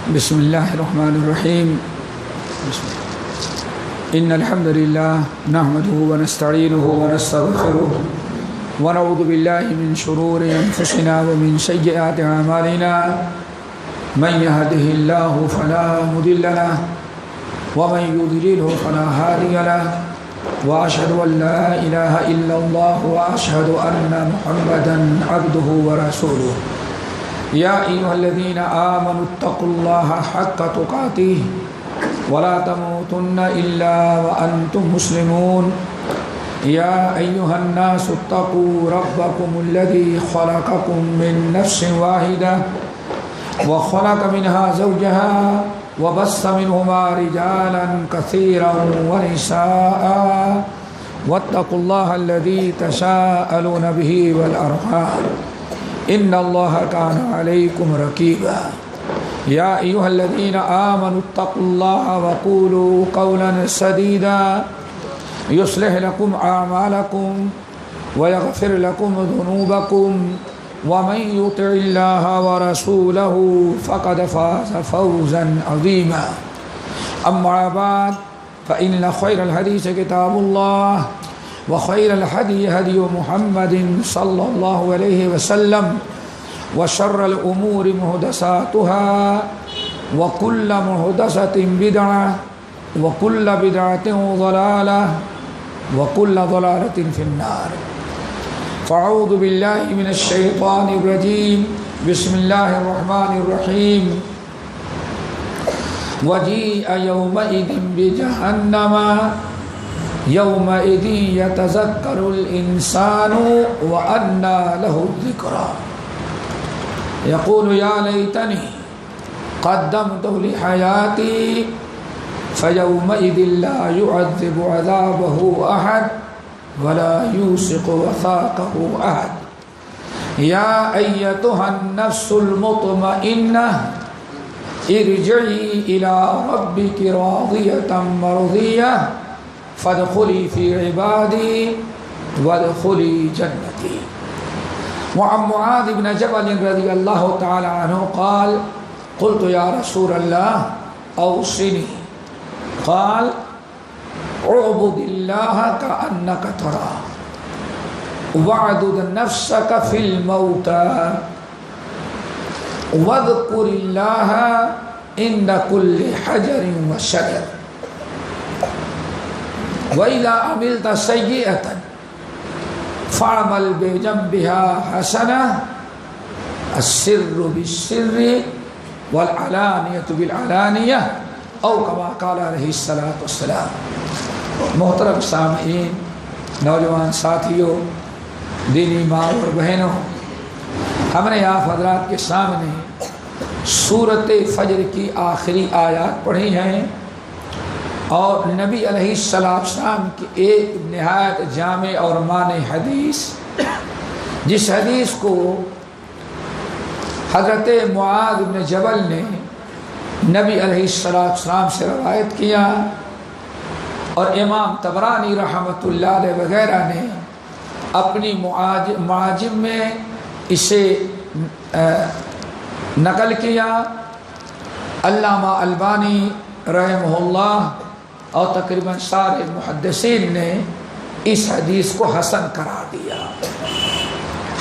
بسم اللہ الرحمن الرحیم ان الحمد للہ نحمده ونستعینه ونستغفره ونعوذ باللہ من شرور انفسنا ومن سیئات اعمالنا من يهده الله فلا مضل له ومن يضلله فلا هادي له واشهد ان لا اله الا الله واشهد ان محمدا عبده ورسوله يا ايها الذين امنوا اتقوا الله حق تقاته ولا تموتن الا وانتم مسلمون يا ايها الناس اتقوا ربكم الذي خلقكم من نفس واحده وخلق منها زوجها وبث منهما رجالا كثيرا ونساء واتقوا الله الذي تساءلون به والأرحام إن الله كان عليكم رقيبا يا أيها الذين آمنوا اتقوا الله وقولوا قولا سديدا يصلح لكم أعمالكم ويغفر لكم ذنوبكم ومن يطع الله ورسوله فقد فاز فوزا عظيما أما بعد فإن خير الحديث كتاب الله وخير الهدي هدي محمد صلى الله عليه وسلم وشر الأمور محدثاتها وكل محدثة بدعة وكل بدعة ضلالة وكل ضلالة في النار فاعوذ باللہ من الشیطان الرجیم بسم اللہ الرحمن الرحیم وجیء یومئذ بجہنم یومئذ یتذکر الانسان وانى له الذکریٰ یقول یا لیتنی قدمت لحیاتی فیومئذ لا يعذب عذابه احد ولا يوثق وثاقه أحد يا أيتها النفس المطمئنة ارجعي إلى ربك راضية مرضية فادخلي في عبادي وادخلي جنتي. وعن معاذ بن جبل رضي الله تعالى عنه قال قلت يا رسول الله أوصني قال اعبد اللہ کأنک تراہ واعدد نفسک فی الموتى واذکر اللہ عند کل حجر وشجر وإذا عملت سیئة فاعمل بجنبها حسنة السر بالسر والعلانیة بالعلانیة او کما قال علیہ الصلوۃ والسلام. محترم سامعین، نوجوان ساتھیوں، دینی ماں اور بہنوں، ہم نے آپ حضرات کے سامنے سورۃ فجر کی آخری آیات پڑھی ہیں اور نبی علیہ السلام کی ایک نہایت جامع اور معنی حدیث، جس حدیث کو حضرت معاذ بن جبل نے نبی علیہ السلام سے روایت کیا اور امام طبرانی رحمۃ اللہ علیہ وغیرہ نے اپنی معاجم میں اسے نقل کیا. علامہ البانی رحمہ اللہ اور تقریباً سارے محدثین نے اس حدیث کو حسن قرار دیا.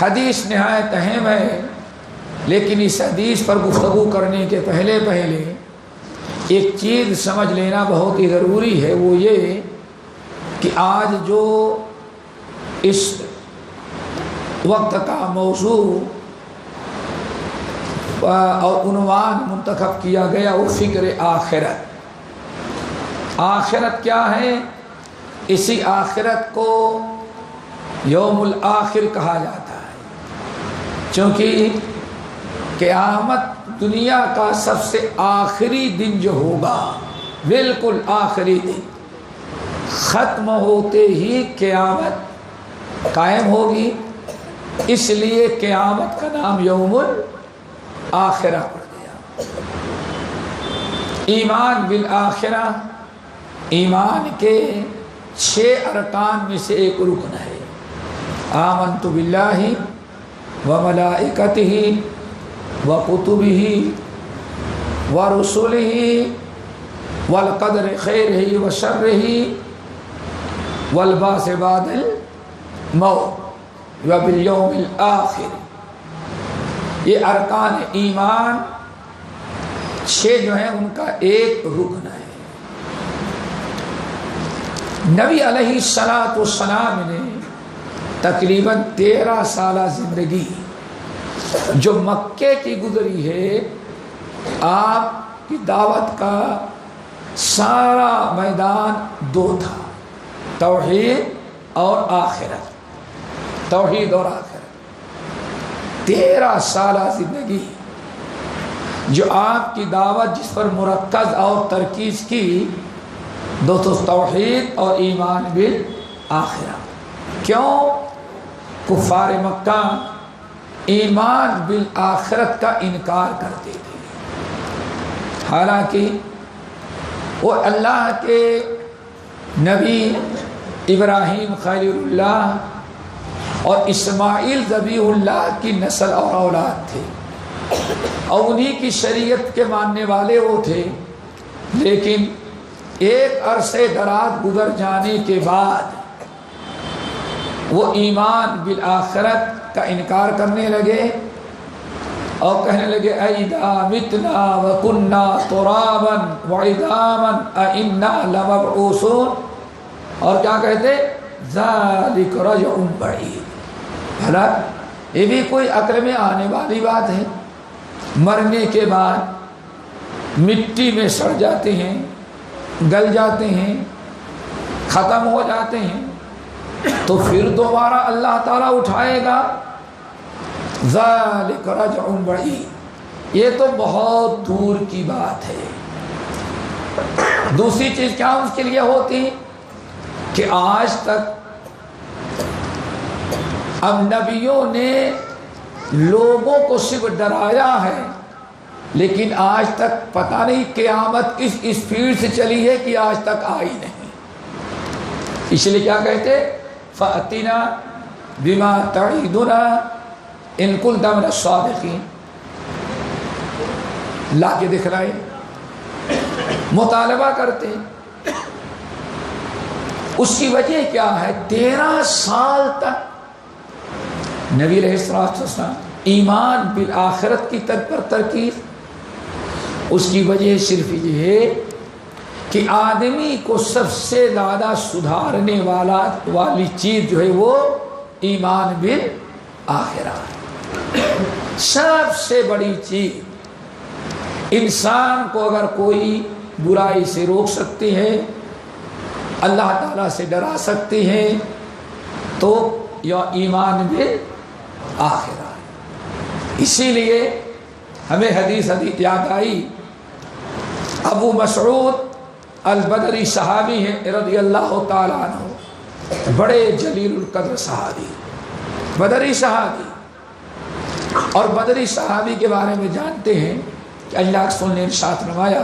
حدیث نہایت اہم ہے، لیکن اس حدیث پر گفتگو کرنے کے پہلے ایک چیز سمجھ لینا بہت ہی ضروری ہے، وہ یہ کہ آج جو اس وقت کا موضوع اور عنوان منتخب کیا گیا وہ فکر آخرت. آخرت کیا ہے؟ اسی آخرت کو یوم الآخر کہا جاتا ہے، چونکہ قیامت دنیا کا سب سے آخری دن جو ہوگا، بالکل آخری دن، ختم ہوتے ہی قیامت قائم ہوگی، اس لیے قیامت کا نام یوم الآخرہ پڑ گیا. ایمان بالآخرہ ایمان کے 6 ارکان میں سے ایک رکن ہے. آمنت باللہ وملائکتہ وکتبہ ورسلہ والقدر خیرہ وشرہ والبعث بعد الموت وبالیوم الآخر. یہ ارکان ایمان 6 جو ہیں ان کا ایک رکن ہے. نبی علیہ السلام نے تقریباً 13 سالہ زندگی جو مکے کی گزری ہے، آپ کی دعوت کا سارا میدان 2 تھا، توحید اور آخرت. توحید اور آخرت 13 سالہ زندگی جو آپ کی دعوت جس پر مرکز اور ترکیز کی، دوستو توحید اور ایمان بالآخرہ. کیوں؟ کفار مکہ ایمان بالآخرت کا انکار کرتے تھے، حالانکہ وہ اللہ کے نبی ابراہیم خلیل اللہ اور اسماعیل ذبیح اللہ کی نسل اور اولاد تھے، اور انہی کی شریعت کے ماننے والے وہ تھے. لیکن ایک عرصے دراز گزر جانے کے بعد وہ ایمان بالآخرت کا انکار کرنے لگے اور کہنے لگے اَإِذَا مِتْنَا وَكُنَّا تُرَابًا وَعِظَامًا أَإِنَّا لَمَبْعُوثُونَ. اور کیا کہتے؟ ذَلِكَ رَجْعٌ بَعِيدٌ. بھلا یہ بھی کوئی عقل میں آنے والی بات ہے؟ مرنے کے بعد مٹی میں سڑ جاتے ہیں، گل جاتے ہیں، ختم ہو جاتے ہیں، تو پھر دوبارہ اللہ تعالیٰ اٹھائے گا. ذالک رجع بعید. یہ تو بہت دور کی بات ہے. دوسری چیز کیا اس کے لیے ہوتی کہ آج تک اب نبیوں نے لوگوں کو صرف ڈرایا ہے، لیکن آج تک پتہ نہیں قیامت کس اسپیڈ سے چلی ہے کہ آج تک آئی نہیں. اس لیے کیا کہتے؟ فَأْتِنَا بِمَا تَعِدُنَا إِن كُنتَ مِنَ الصَّادِقِينَ. لا کے دکھلائے، مطالبہ کرتے. اس کی وجہ کیا ہے؟ 13 سال تک نبی علیہ السلام ایمان بالآخرت کی پر ترکیز. اس کی وجہ صرف یہ ہے کہ آدمی کو سب سے زیادہ سدھارنے والی چیز جو ہے وہ ایمان بالآخرہ ہے. سب سے بڑی چیز انسان کو اگر کوئی برائی سے روک سکتی ہے، اللہ تعالیٰ سے ڈرا سکتی ہے، تو یہ ایمان بالآخرہ ہے. اسی لیے ہمیں حدیث یاد آئی. ابو مسعود البدری صحابی ہیں رضی اللہ تعالیٰ عنہ، بڑے جلیل القدر صحابی، بدری صحابی. اور بدری صحابی کے بارے میں جانتے ہیں کہ اللہ کے رسول نے ارشاد فرمایا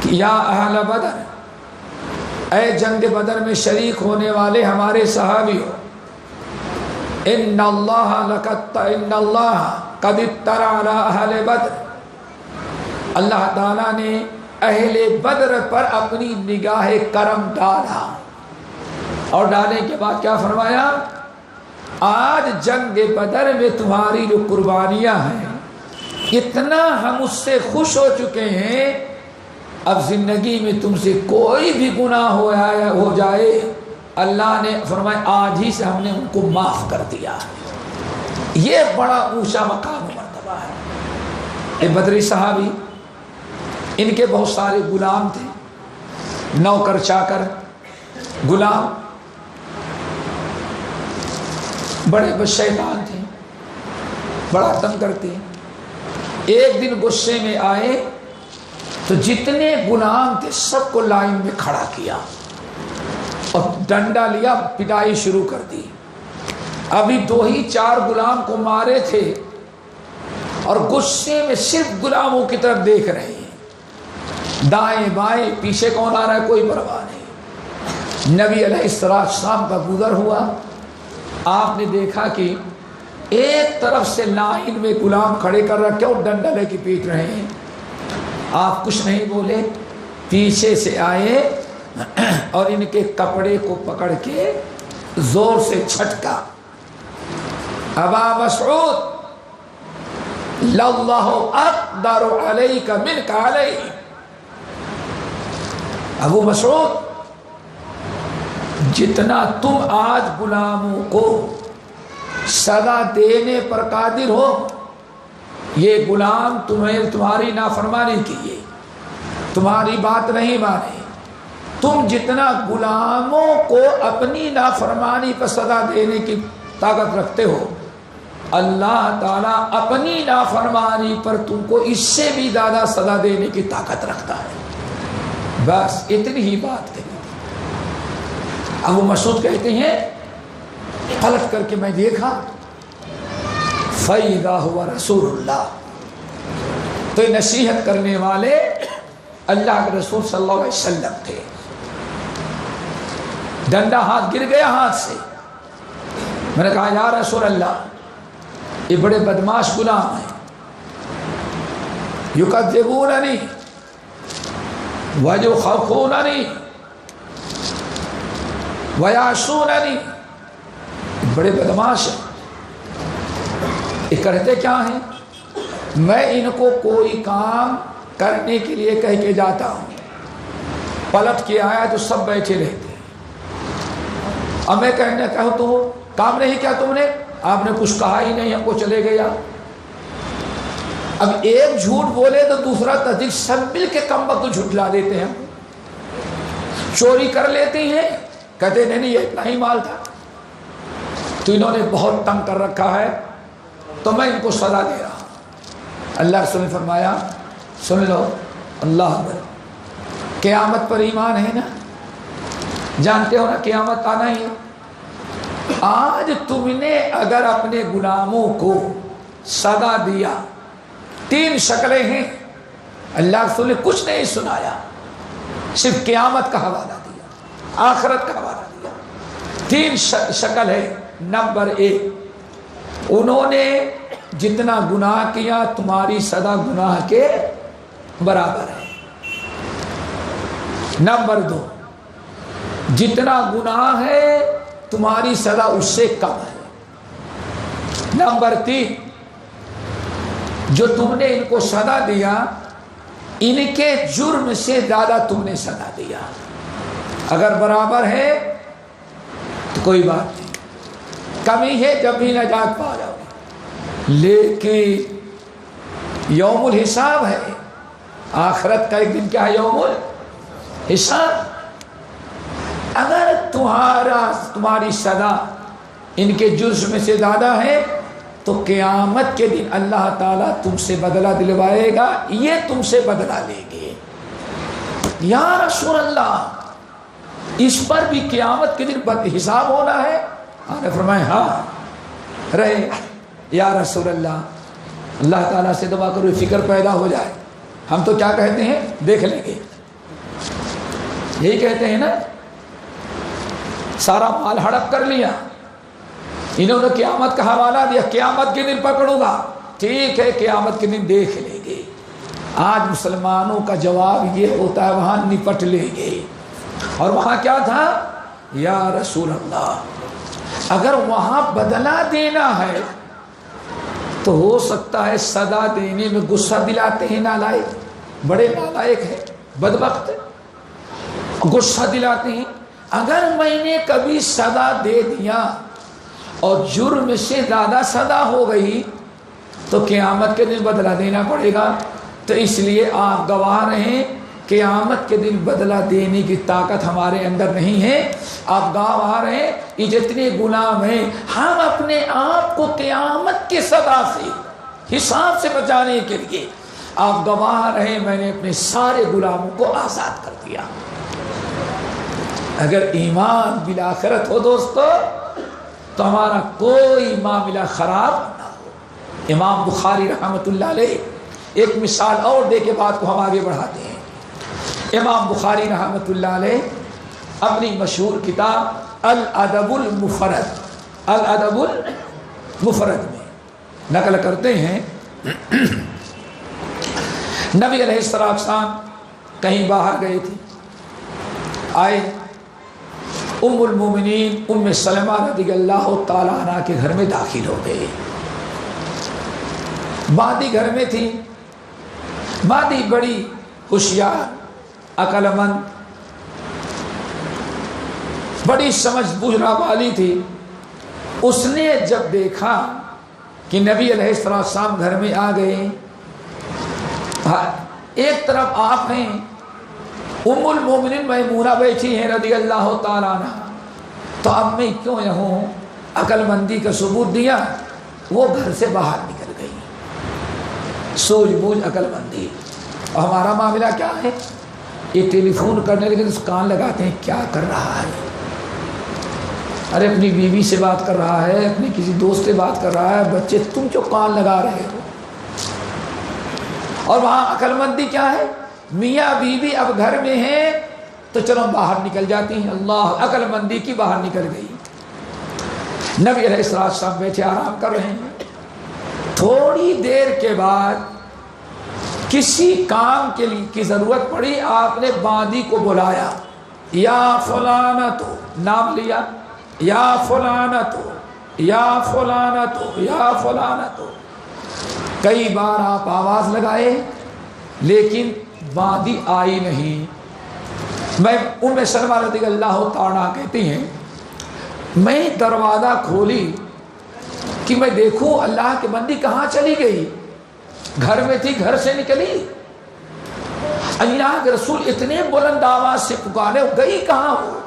کہ یا اہل بدر، اے جنگ بدر میں شریک ہونے والے ہمارے صحابیوں، ان اللہ قد اطلع علی اہل بدر. اللہ تعالیٰ نے اہل بدر پر اپنی نگاہ کرم ڈالا، اور ڈالنے کے بعد کیا فرمایا؟ آج جنگ بدر میں تمہاری جو قربانیاں ہیں، اتنا ہم اس سے خوش ہو چکے ہیں، اب زندگی میں تم سے کوئی بھی گناہ ہو جائے، اللہ نے فرمایا آج ہی سے ہم نے ان کو معاف کر دیا. یہ بڑا اونچا مقام و مرتبہ ہے. یہ بدری صحابی، ان کے بہت سارے غلام تھے، نوکر چاکر غلام، بڑے شیطان تھے، بڑا تنگ کرتے. ایک دن غصے میں آئے تو جتنے غلام تھے سب کو لائن میں کھڑا کیا اور ڈنڈا لیا، پٹائی شروع کر دی. ابھی 2 ہی 4 غلام کو مارے تھے اور غصے میں صرف غلاموں کی طرف دیکھ رہے ہیں، دائیں بائیں پیچھے کون آ رہا ہے کوئی پرواہ نہیں. نبی علیہ السلام کا گزر ہوا. آپ نے دیکھا کہ ایک طرف سے لائن میں غلام کھڑے کر رکھے اور ڈنڈا لے کے پیٹ رہے ہیں، آپ کچھ نہیں بولے، پیچھے سے آئے اور ان کے کپڑے کو پکڑ کے زور سے چھٹکا، ابا مسعود لَاللَّهُ أَقْدَرُ عَلَيْكَ مِنْكَ عَلَيْهِ، ابو مسعود جتنا تم آج غلاموں کو سزا دینے پر قادر ہو، یہ غلام تمہاری نافرمانی کیے، تمہاری بات نہیں مانے، تم جتنا غلاموں کو اپنی نافرمانی پر سزا دینے کی طاقت رکھتے ہو، اللہ تعالیٰ اپنی نافرمانی پر تم کو اس سے بھی زیادہ سزا دینے کی طاقت رکھتا ہے۔ بس اتنی ہی بات کہی۔ ابو مسعود کہتے ہیں پلٹ کر کے میں دیکھا فَإِذَا هُوَ رسول اللہ، تو یہ نصیحت کرنے والے اللہ کے رسول صلی اللہ علیہ وسلم تھے۔ ڈنڈا ہاتھ گر گیا ہاتھ سے، میں نے کہا یا رسول اللہ یہ بڑے بدماش غلام ہیں، یکذبوننی ویخوننی ویعصوننی، بڑے بدماش ہیں، یہ کرتے کیا ہیں؟ میں ان کو کوئی کام کرنے کے لیے کہہ کے جاتا ہوں، پلٹ کے آیا تو سب بیٹھے رہتے ہیں، اب میں کہوں تو کام نہیں کیا تم نے، آپ نے کچھ کہا ہی نہیں، ہم کو چلے گیا۔ اب ایک جھوٹ بولے تو دوسرا تصدیق، سب مل کے کم وقت جھٹلا دیتے ہیں، چوری کر لیتے ہیں، کہتے نہیں یہ اتنا ہی مال تھا، تو انہوں نے بہت تنگ کر رکھا ہے تو میں ان کو سزا دے رہا ہوں۔ اللہ رسول نے فرمایا سن لو، اللہ اکبر، قیامت پر ایمان ہے نا، جانتے ہو نا قیامت آنا ہی ہے، آج تم نے اگر اپنے غلاموں کو سزا دیا، تین شکلیں ہیں، اللہ رسول نے کچھ نہیں سنایا، صرف قیامت کا حوالہ دیا، آخرت کا حوالہ دیا۔ تین شکل ہے، نمبر 1 انہوں نے جتنا گناہ کیا تمہاری سزا گناہ کے برابر ہے، نمبر 2 جتنا گناہ ہے تمہاری سزا اس سے کم ہے، نمبر 3 جو تم نے ان کو سزا دیا ان کے جرم سے زیادہ تم نے سزا دیا، اگر برابر ہے تو کوئی بات نہیں، کمی ہے جب بھی نجات پا جاؤ، لیکن یوم الحساب ہے، آخرت کا ایک دن کیا ہے؟ یوم الحساب۔ اگر تمہاری سزا ان کے جرم سے زیادہ ہے تو قیامت کے دن اللہ تعالیٰ تم سے بدلہ دلوائے گا، یہ تم سے بدلہ لیں گے۔ یا رسول اللہ اس پر بھی قیامت کے دن حساب ہونا ہے؟ آپ نے فرمایا ہاں رہے۔ یا رسول اللہ اللہ تعالیٰ سے دعا کرو فکر پیدا ہو جائے، ہم تو کیا کہتے ہیں دیکھ لیں گے، یہی کہتے ہیں نا، سارا مال ہڑپ کر لیا، انہوں نے قیامت کا حوالہ دیا، قیامت کے دن پکڑوں گا، ٹھیک ہے قیامت کے دن دیکھ لیں گے۔ آج مسلمانوں کا جواب یہ ہوتا ہے وہاں نپٹ لیں گے، اور وہاں کیا تھا؟ یا رسول اللہ اگر وہاں بدلہ دینا ہے تو ہو سکتا ہے سزا دینے میں غصہ دلاتے ہیں، نالائق، بڑے نالائق ہیں، بدبخت، غصہ دلاتے ہیں۔ اگر میں نے کبھی سزا دے دیا اور جرم سے زیادہ سزا ہو گئی تو قیامت کے دن بدلہ دینا پڑے گا، تو اس لیے آپ گواہ رہیں قیامت کے دن بدلہ دینے کی طاقت ہمارے اندر نہیں ہے، آپ گواہ رہیں یہ جتنے غلام ہیں ہم اپنے آپ کو قیامت کے سزا سے حساب سے بچانے کے لیے آپ گواہ رہیں میں نے اپنے سارے غلاموں کو آزاد کر دیا۔ اگر ایمان بالآخرت ہو دوستو تو ہمارا کوئی معاملہ خراب نہ ہو۔ امام بخاری رحمۃ اللہ علیہ ایک مثال اور دے کے بات کو ہم آگے بڑھاتے ہیں۔ امام بخاری رحمۃ اللہ علیہ اپنی مشہور کتاب الادب المفرد میں نقل کرتے ہیں نبی علیہ السلام کہیں باہر گئے تھے، آئے ام المومنین ام سلمہ رضی اللہ تعالیٰ عنہ کے گھر میں داخل ہو گئے۔ مادی گھر میں تھی، مادی بڑی ہوشیار، عقل مند، بڑی سمجھ بوجھ والی تھی۔ اس نے جب دیکھا کہ نبی علیہ السلام گھر میں آ گئے، ایک طرف آپ ہیں، ام المومنین میمونہ بیٹھی ہیں رضی اللہ تعالیٰ عنہ، تو اب میں کیوں یہوں، عقل مندی کا ثبوت دیا، وہ گھر سے باہر نکل گئی، سوجھ بوجھ عقل مندی۔ اور ہمارا معاملہ کیا ہے، یہ ٹیلی فون کرنے لگے تو کان لگاتے ہیں، کیا کر رہا ہے، ارے اپنی بیوی سے بات کر رہا ہے، اپنی کسی دوست سے بات کر رہا ہے، بچے تم کیوں کان لگا رہے ہو۔ اور وہاں عقل مندی کیا ہے، میاں بیوی اب گھر میں ہیں تو چلو باہر نکل جاتی ہیں، اللہ عقل مندی کی باہر نکل گئی۔ نبی علیہ السلام بیٹھے آرام کر رہے ہیں، تھوڑی دیر کے بعد کسی کام کے لیے کی ضرورت پڑی، آپ نے باندی کو بلایا، یا فلانتو، نام لیا، یا فلانتو یا فلانتو یا فلانتو، کئی بار آپ آواز لگائے لیکن باندی آئی نہیں۔ میں ام سلمہ رضی اللہ تعالیٰ کہتی ہیں، میں دروازہ کھولی کہ میں دیکھوں اللہ کی بندی کہاں چلی گئی، گھر میں تھی، گھر سے نکلی، اللہ کے رسول اتنے بلند آواز سے پکارے، گئی کہاں ہو۔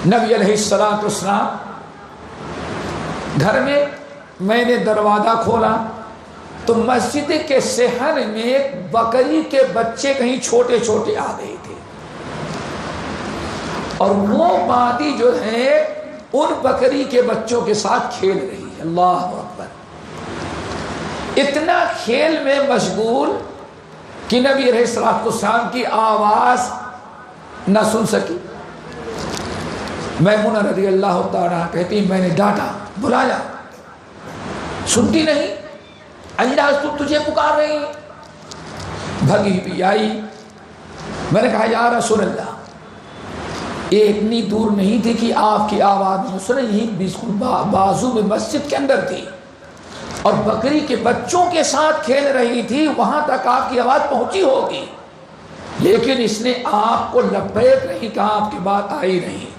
نبی علیہ السلام گھر میں نے دروازہ کھولا تو مسجد کے صحن میں ایک بکری کے بچے کہیں چھوٹے چھوٹے آ گئے تھے، اور وہ مادی جو ہے ان بکری کے بچوں کے ساتھ کھیل رہی ہے، اللہ اکبر، اتنا کھیل میں مشغول کہ نبی علیہ السلام کی آواز نہ سن سکی۔ میمونہ رضی اللہ تعالیٰ کہتی میں نے ڈانٹا، بلایا، سنتی نہیں، اللہ تجھے پکار رہی ہیں، بھگی بھی آئی۔ میں نے کہا یا رسول اللہ، یہ اتنی دور نہیں تھی کہ آپ کی آواز نہ سنے، یہی بالکل بازو میں مسجد کے اندر تھی اور بکری کے بچوں کے ساتھ کھیل رہی تھی، وہاں تک آپ کی آواز پہنچی ہوگی، لیکن اس نے آپ کو لبیک نہیں کہا، آپ کی بات آئی نہیں۔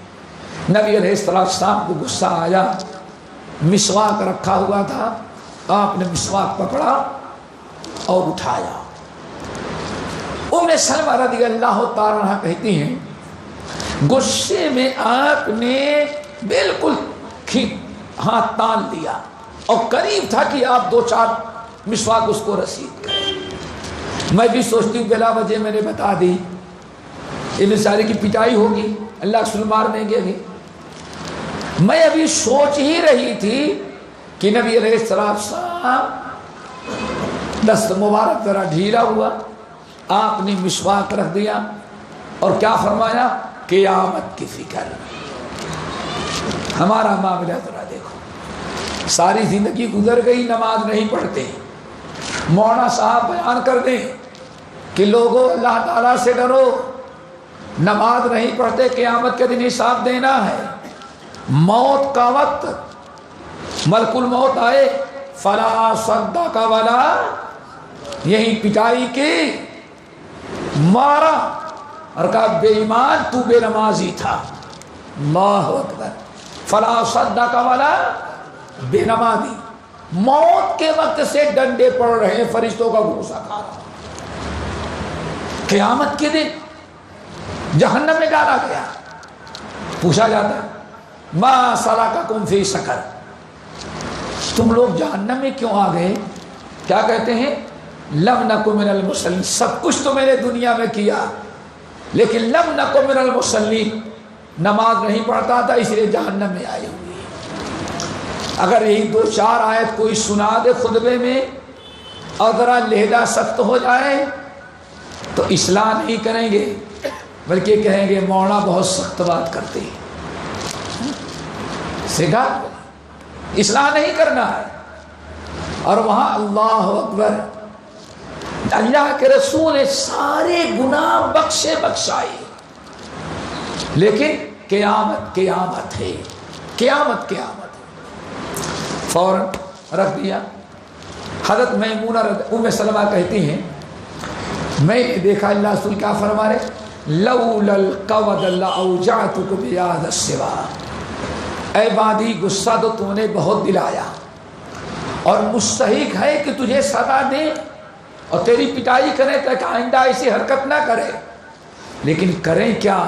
نبی علیہ السلام کو غصہ آیا، مسواک رکھا ہوا تھا، آپ نے مسواک پکڑا اور اٹھایا۔ ام سلمہ رضی اللہ تعالیٰ عنہ کہتی ہیں، غصے میں آپ نے بالکل ہاتھ تان لیا اور قریب تھا کہ آپ 2-4 مسواک اس کو رسید کریں۔ میں بھی سوچتی ہوں بلا وجہ میں نے بتا دی، یہ بیچارے کی پٹائی ہوگی، اللہ رسول مار دیں گے ابھی۔ میں ابھی سوچ ہی رہی تھی کہ نبی علیہ السلام دست مبارک ذرا ڈھیلا ہوا، آپ نے مسواک رکھ دیا اور کیا فرمایا، قیامت کی فکر۔ ہمارا معاملہ ذرا دیکھو، ساری زندگی گزر گئی، نماز نہیں پڑھتے، مولانا صاحب بیان کر دیں کہ لوگوں اللہ تعالیٰ سے ڈرو، نماز نہیں پڑھتے، قیامت کے دن حساب دینا ہے، موت کا وقت ملک الموت آئے، فلا صدق ولا، یہی پٹائی کی، مارا اور کہا بے ایمان تو بے نمازی تھا، اللہ اکبر، فلا صدق ولا، بے نمازی، موت کے وقت سے ڈنڈے پڑ رہے ہیں، فرشتوں کا غصہ کھا رہا، قیامت کے دن جہنم میں ڈالا گیا، پوچھا جاتا ہے ما سلککم فی سقر، تم لوگ جہنم میں کیوں آ گئے؟ کیا کہتے ہیں، لم نک من المصلین، سب کچھ تو میں نے دنیا میں کیا لیکن لم نک من المصلین، نماز نہیں پڑھتا تھا اس لیے جہنم میں آئی ہوئی۔ اگر یہی 2-4 آیت کوئی سنا دے خطبے میں اور ذرا لہجہ سخت ہو جائے تو اصلاح نہیں کریں گے، بلکہ کہیں گے مولانا بہت سخت بات کرتے ہیں، سیکھا، اصلاح نہیں کرنا ہے۔ اور وہاں اللہ اکبر، اللہ کے رسول نے سارے گناہ بخشے بخشائے، لیکن قیامت قیامت ہے، قیامت قیامت ہے۔ فوراً رکھ دیا۔ حضرت میمونہ ام سلمہ کہتی ہیں میں نے دیکھا اللہ رسول کیا فرما رہے، لولا القود لاوجعتک بیاد السوا، اے بادی غصہ تو تو نے بہت دلایا اور مستحق ہے کہ تجھے سزا دیں اور تیری پٹائی کریں تاکہ آئندہ ایسی حرکت نہ کرے، لیکن کریں کیا،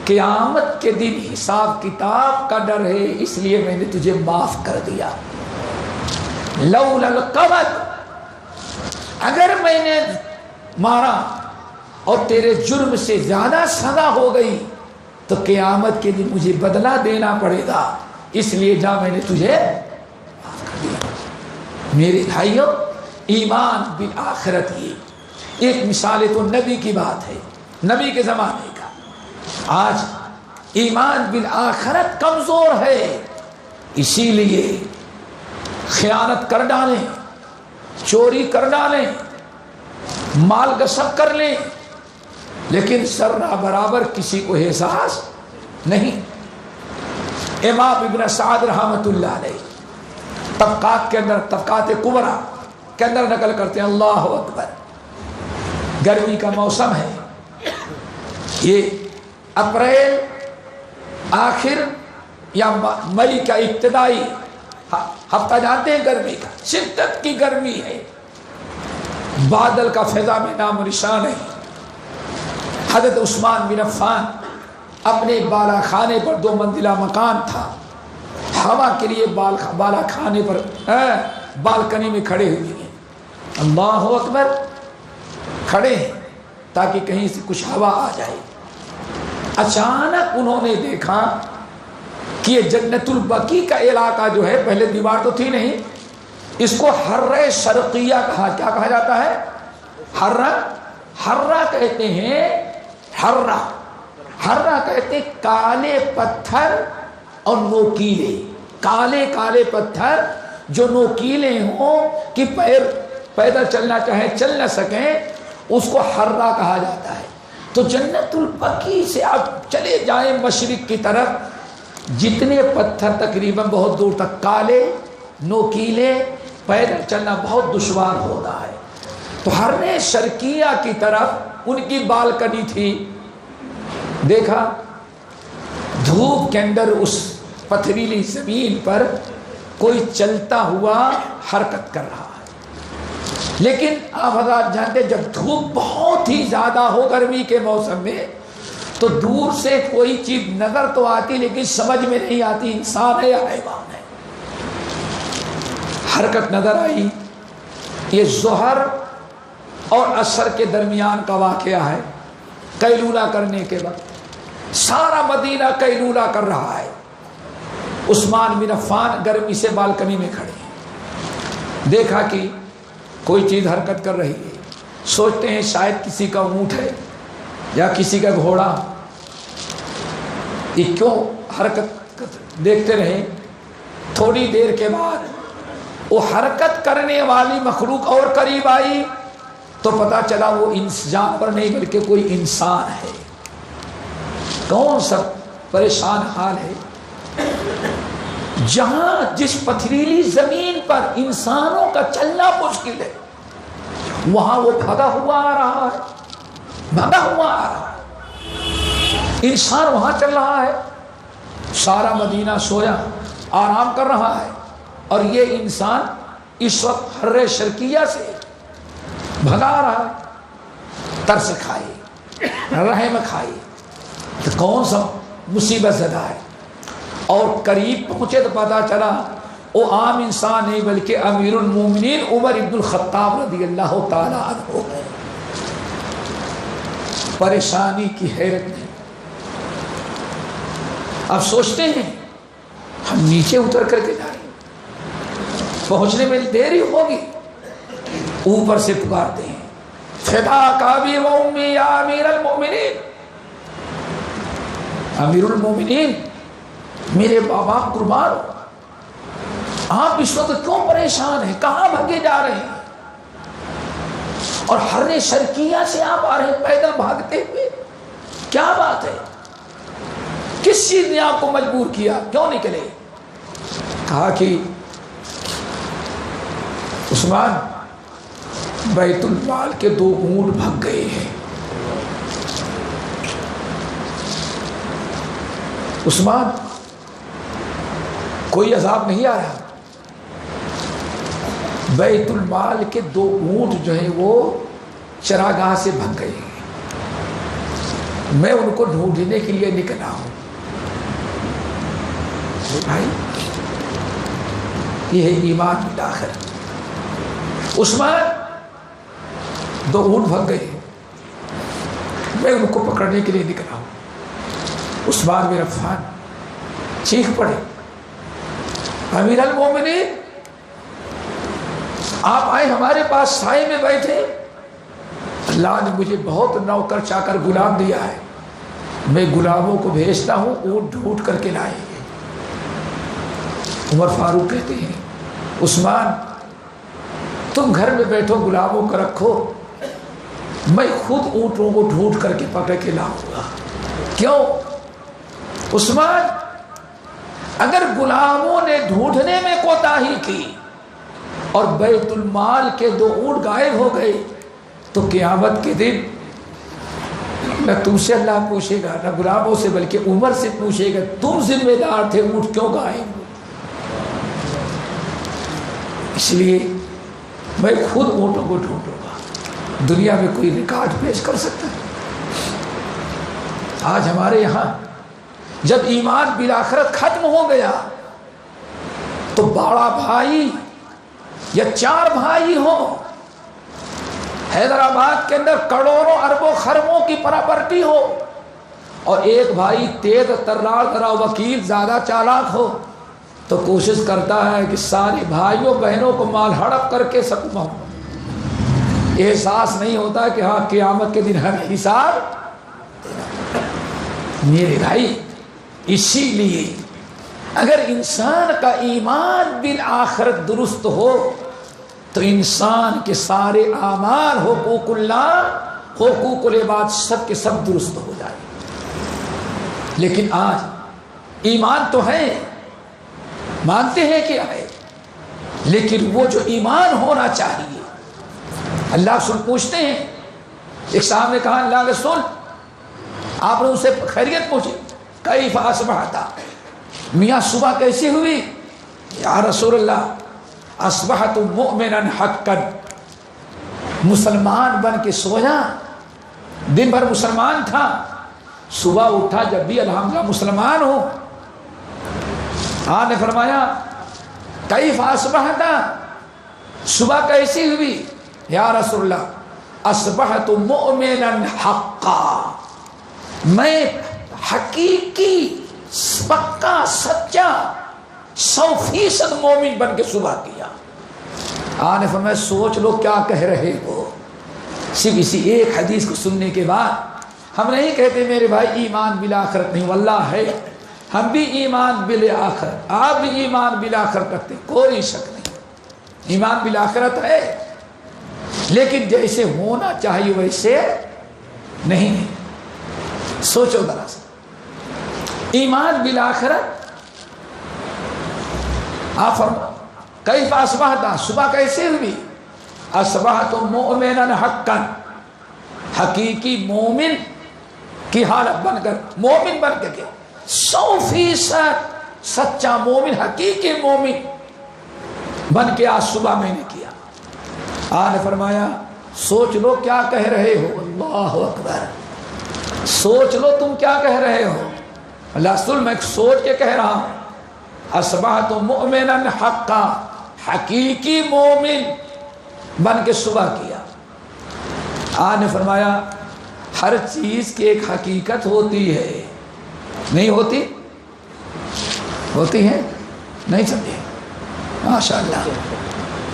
قیامت کے دن حساب کتاب کا ڈر ہے، اس لیے میں نے تجھے معاف کر دیا۔ لولا القود، اگر میں نے مارا اور تیرے جرم سے زیادہ سزا ہو گئی تو قیامت کے دن مجھے بدلہ دینا پڑے گا، اس لیے جا میں نے تجھے معاف کر دیا۔ میرے بھائیوں، ایمان بالآخرت، یہ ایک مثال تو نبی کی بات ہے، نبی کے زمانے کا۔ آج ایمان بالآخرت کمزور ہے، اسی لیے خیانت کر ڈالیں، چوری کر ڈالیں، مال غصب کر لیں، لیکن ذرہ برابر کسی کو احساس نہیں۔ امام ابن سعد رحمۃ اللہ علیہ طبقات کے اندر، طبقات کبریٰ کے اندر نقل کرتے ہیں، اللہ اکبر، گرمی کا موسم ہے، یہ اپریل آخر یا مئی کا ابتدائی ہفتہ جانتے ہیں، گرمی کا شدت کی گرمی ہے، بادل کا فضا میں نام و نشان ہے۔ حضرت عثمان بن عفان اپنے بالا خانے پر 2 منزلہ مکان تھا، ہوا کے لیے بالا خانے پر بالکنی میں کھڑے ہوئے ہیں، اللہ اکبر، کھڑے ہیں تاکہ کہیں سے کچھ ہوا آ جائے۔ اچانک انہوں نے دیکھا کہ یہ جنت البقیع کا علاقہ جو ہے، پہلے دیوار تو تھی نہیں، اس کو حرہ شرقیہ کہا، کیا کہا جاتا ہے، حرہ کہتے ہیں، حرہ کہتے ہیں کالے پتھر اور نوکیلے، کالے کالے پتھر جو نوکیلے ہوں کہ پیدل چلنا چاہیں چل نہ سکیں، اس کو حرہ کہا جاتا ہے۔ تو جنت البقیع سے آپ چلے جائیں مشرق کی طرف، جتنے پتھر تقریباً بہت دور تک کالے نوکیلے، پیدل چلنا بہت دشوار ہوتا ہے۔ تو حرہ شرقیہ کی طرف ان کی بالکنی تھی، دیکھا دھوپ کے اندر اس پتھریلی زمین پر کوئی چلتا ہوا حرکت کر رہا ہے، لیکن آپ حضرات جانتے جب دھوپ بہت ہی زیادہ ہو گرمی کے موسم میں تو دور سے کوئی چیز نظر تو آتی لیکن سمجھ میں نہیں آتی انسان ہے یا حیوان ہے۔ حرکت نظر آئی، یہ ظہر اور عصر کے درمیان کا واقعہ ہے، قیلولہ کرنے کے بعد سارا مدینہ قیلولہ کر رہا ہے، عثمان بن عفان گرمی سے بالکنی میں کھڑے ہیں، دیکھا کہ کوئی چیز حرکت کر رہی ہے، سوچتے ہیں شاید کسی کا اونٹ ہے یا کسی کا گھوڑا، یہ کیوں حرکت دیکھتے رہے۔ تھوڑی دیر کے بعد وہ حرکت کرنے والی مخلوق اور قریب آئی تو پتا چلا وہ جانور نہیں بلکہ کوئی انسان ہے۔ کون سا پریشان حال ہے، جہاں جس پتھریلی زمین پر انسانوں کا چلنا مشکل ہے وہاں وہ بھگا ہوا آ رہا ہے، بھگا ہوا آ رہا ہے، انسان وہاں چل رہا ہے، سارا مدینہ سویا آرام کر رہا ہے، اور یہ انسان اس وقت حرہ شرقیہ سے بھگا رہا ہے۔ ترس کھائی، رحم کھائی کہ کون سا مصیبت زدہ ہے، اور قریب پہنچے تو پتا چلا وہ عام انسان نہیں بلکہ امیر المومنین عمر ابن الخطاب رضی اللہ تعالی عنہ ہے۔ پریشانی کی حیرت میں اب سوچتے ہیں ہم نیچے اتر کر کے جائیں، پہنچنے میں دیری ہوگی، اوپر سے پکارتے ہیں فداک ابی و امی یا امیر المومنین، امیر المومنین میرے بابا قربان ہو، آپ اس وقت کیوں پریشان ہیں، کہاں بھگے جا رہے ہیں؟ اور حر شرقیہ سے آپ آ رہے ہیں پیدل بھاگتے ہوئے، کیا بات ہے؟ کس چیز نے آپ کو مجبور کیا؟ کیوں نکلے؟ کہا کہ عثمان بیت المال کے 2 اونٹ بھگ گئے ہیں۔ عثمان کوئی عذاب نہیں آ رہا، بیت المال کے 2 اونٹ جو ہیں وہ چراگاہ سے بھگ گئے ہیں، میں ان کو ڈھونڈنے کے لیے نکلا ہوں۔ بھائی یہ ہے ایمان بالآخرت۔ عثمان 2 اونٹ بھگ گئے ہیں، میں ان کو پکڑنے کے لیے نکلا ہوں۔ عثمان بن عفان چیخ پڑے، امیر المومنین آپ آئے ہمارے پاس، سائے میں بیٹھے، اللہ نے مجھے بہت نوکر چاکر غلام دیا ہے، میں غلاموں کو بھیجتا ہوں، اونٹ ڈھونڈ کر کے لائیں گے۔ عمر فاروق کہتے ہیں عثمان تم گھر میں بیٹھو، غلاموں کو رکھو، میں خود اونٹوں کو ڈھونڈ کر کے پکڑ کے لاؤں گا۔ کیوں؟ عثمان اگر غلاموں نے ڈھونڈنے میں کوتاہی کی اور بیت المال کے 2 اونٹ غائب ہو گئے تو قیامت کے دن نہ تم سے اللہ پوچھے گا، نہ غلاموں سے، بلکہ عمر سے پوچھے گا تم ذمہ دار تھے، اونٹ کیوں غائب؟ اس لیے میں خود اونٹوں کو ڈھونڈوں گا۔ دنیا میں کوئی ریکارڈ پیش کر سکتا ہے؟ آج ہمارے یہاں جب ایمان بالآخرت ختم ہو گیا تو بڑا بھائی یا 4 بھائی ہوں، حیدرآباد کے اندر کروڑوں اربوں خربوں کی پراپرٹی ہو، اور ایک بھائی تیز ترار ذرا وکیل زیادہ چالاک ہو تو کوشش کرتا ہے کہ سارے بھائیوں بہنوں کو مال ہڑپ کر کے سکوں۔ احساس نہیں ہوتا کہ ہاں قیامت کے دن ہمیں حساب میرے بھائی۔ اسی لیے اگر انسان کا ایمان بالآخرت درست ہو تو انسان کے سارے اعمال، حقوق اللہ، حقوق العباد سب کے سب درست ہو جائے۔ لیکن آج ایمان تو ہے، مانتے ہیں کہ ہے، لیکن وہ جو ایمان ہونا چاہیے، اللہ رسول پوچھتے ہیں، ایک صاحب نے کہا اللہ رسول، آپ نے ان سے خیریت پوچھی، کیف اصبحت، میاں صبح کیسی ہوئی؟ یا رسول اللہ اصبحت مؤمنا حقا، مسلمان بن کے سویا، دن بھر مسلمان تھا، صبح اٹھا جب بھی الحمدللہ مسلمان ہو۔ آپ نے فرمایا کیف اصبحت، صبح کیسی ہوئی؟ یا رسول اللہ اصبحت مؤمنا حقا، میں حقیقی پکا سچا 100% مومن بن کے صبح کیا۔ آپ نے فرمایا سوچ لو کیا کہہ رہے ہو۔ صرف اسی ایک حدیث کو سننے کے بعد ہم نہیں کہتے میرے بھائی ایمان بالآخرت نہیں، واللہ ہے، ہم بھی ایمان بالآخرت، آپ بھی ایمان بالآخرت رکھتے، کوئی شک نہیں، ایمان بالآخرت ہے، لیکن جیسے ہونا چاہیے ویسے نہیں ہے۔ سوچو ذرا سا، ایمان بالآخرت، آپ فرماؤ کیف اصبحت، صبح کیسے ہوئی؟ اصبحت مؤمنا حقا، حقیقی مومن کی حالت بن کر، مومن بن کے 100% سچا مومن، حقیقی مومن بن کے آج صبح میں نے کیا۔ آپ نے فرمایا سوچ لو کیا کہہ رہے ہو، اللہ اکبر، سوچ لو تم کیا کہہ رہے ہو۔ اللہ رسول میں سوچ کے کہہ رہا ہوں، اصبحت مؤمنا حقا، حقیقی مومن بن کے صبح کیا۔ آپ نے فرمایا ہر چیز کی ایک حقیقت ہوتی ہے، نہیں ہوتی؟ ہوتی ہے؟ نہیں سمجھے؟ ماشاءاللہ۔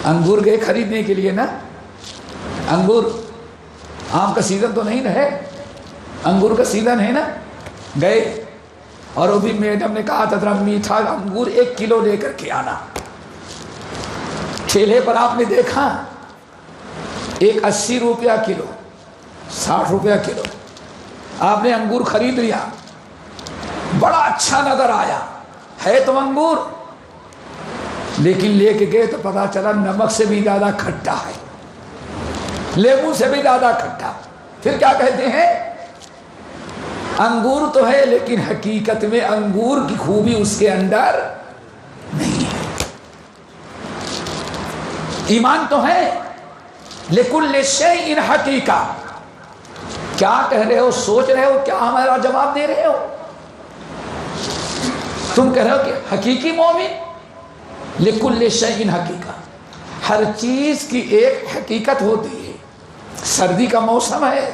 انگور گئے خریدنے کے لیے نا، انگور، آم کا سیزن تو نہیں ہے، انگور کا سیزن ہے نا، گئے اور وہ بھی میڈم نے کہا تھا ذرا میٹھا انگور 1 کلو لے کر کے آنا۔ ٹھیلے پر آپ نے دیکھا ایک 80 روپیہ کلو، 60 روپیہ کلو، آپ نے انگور خرید لیا، بڑا اچھا نظر آیا، ہے تو انگور، لیکن لے کے گئے تو پتا چلا نمک سے بھی زیادہ کھٹا ہے، لیمو سے بھی زیادہ کھٹا۔ پھر کیا کہتے ہیں؟ انگور تو ہے لیکن حقیقت میں انگور کی خوبی اس کے اندر نہیں ہے۔ ایمان تو ہے لِكُلِّ شَيْءٍ حَقِيقَةٌ۔ کیا کہہ رہے ہو؟ سوچ رہے ہو؟ کیا ہمارا جواب دے رہے ہو؟ تم کہہ رہے ہو کہ حقیقی مومن لِكُلِّ شَيْءٍ حَقِيقَةٌ، ہر چیز کی ایک حقیقت ہوتی ہے۔ سردی کا موسم ہے،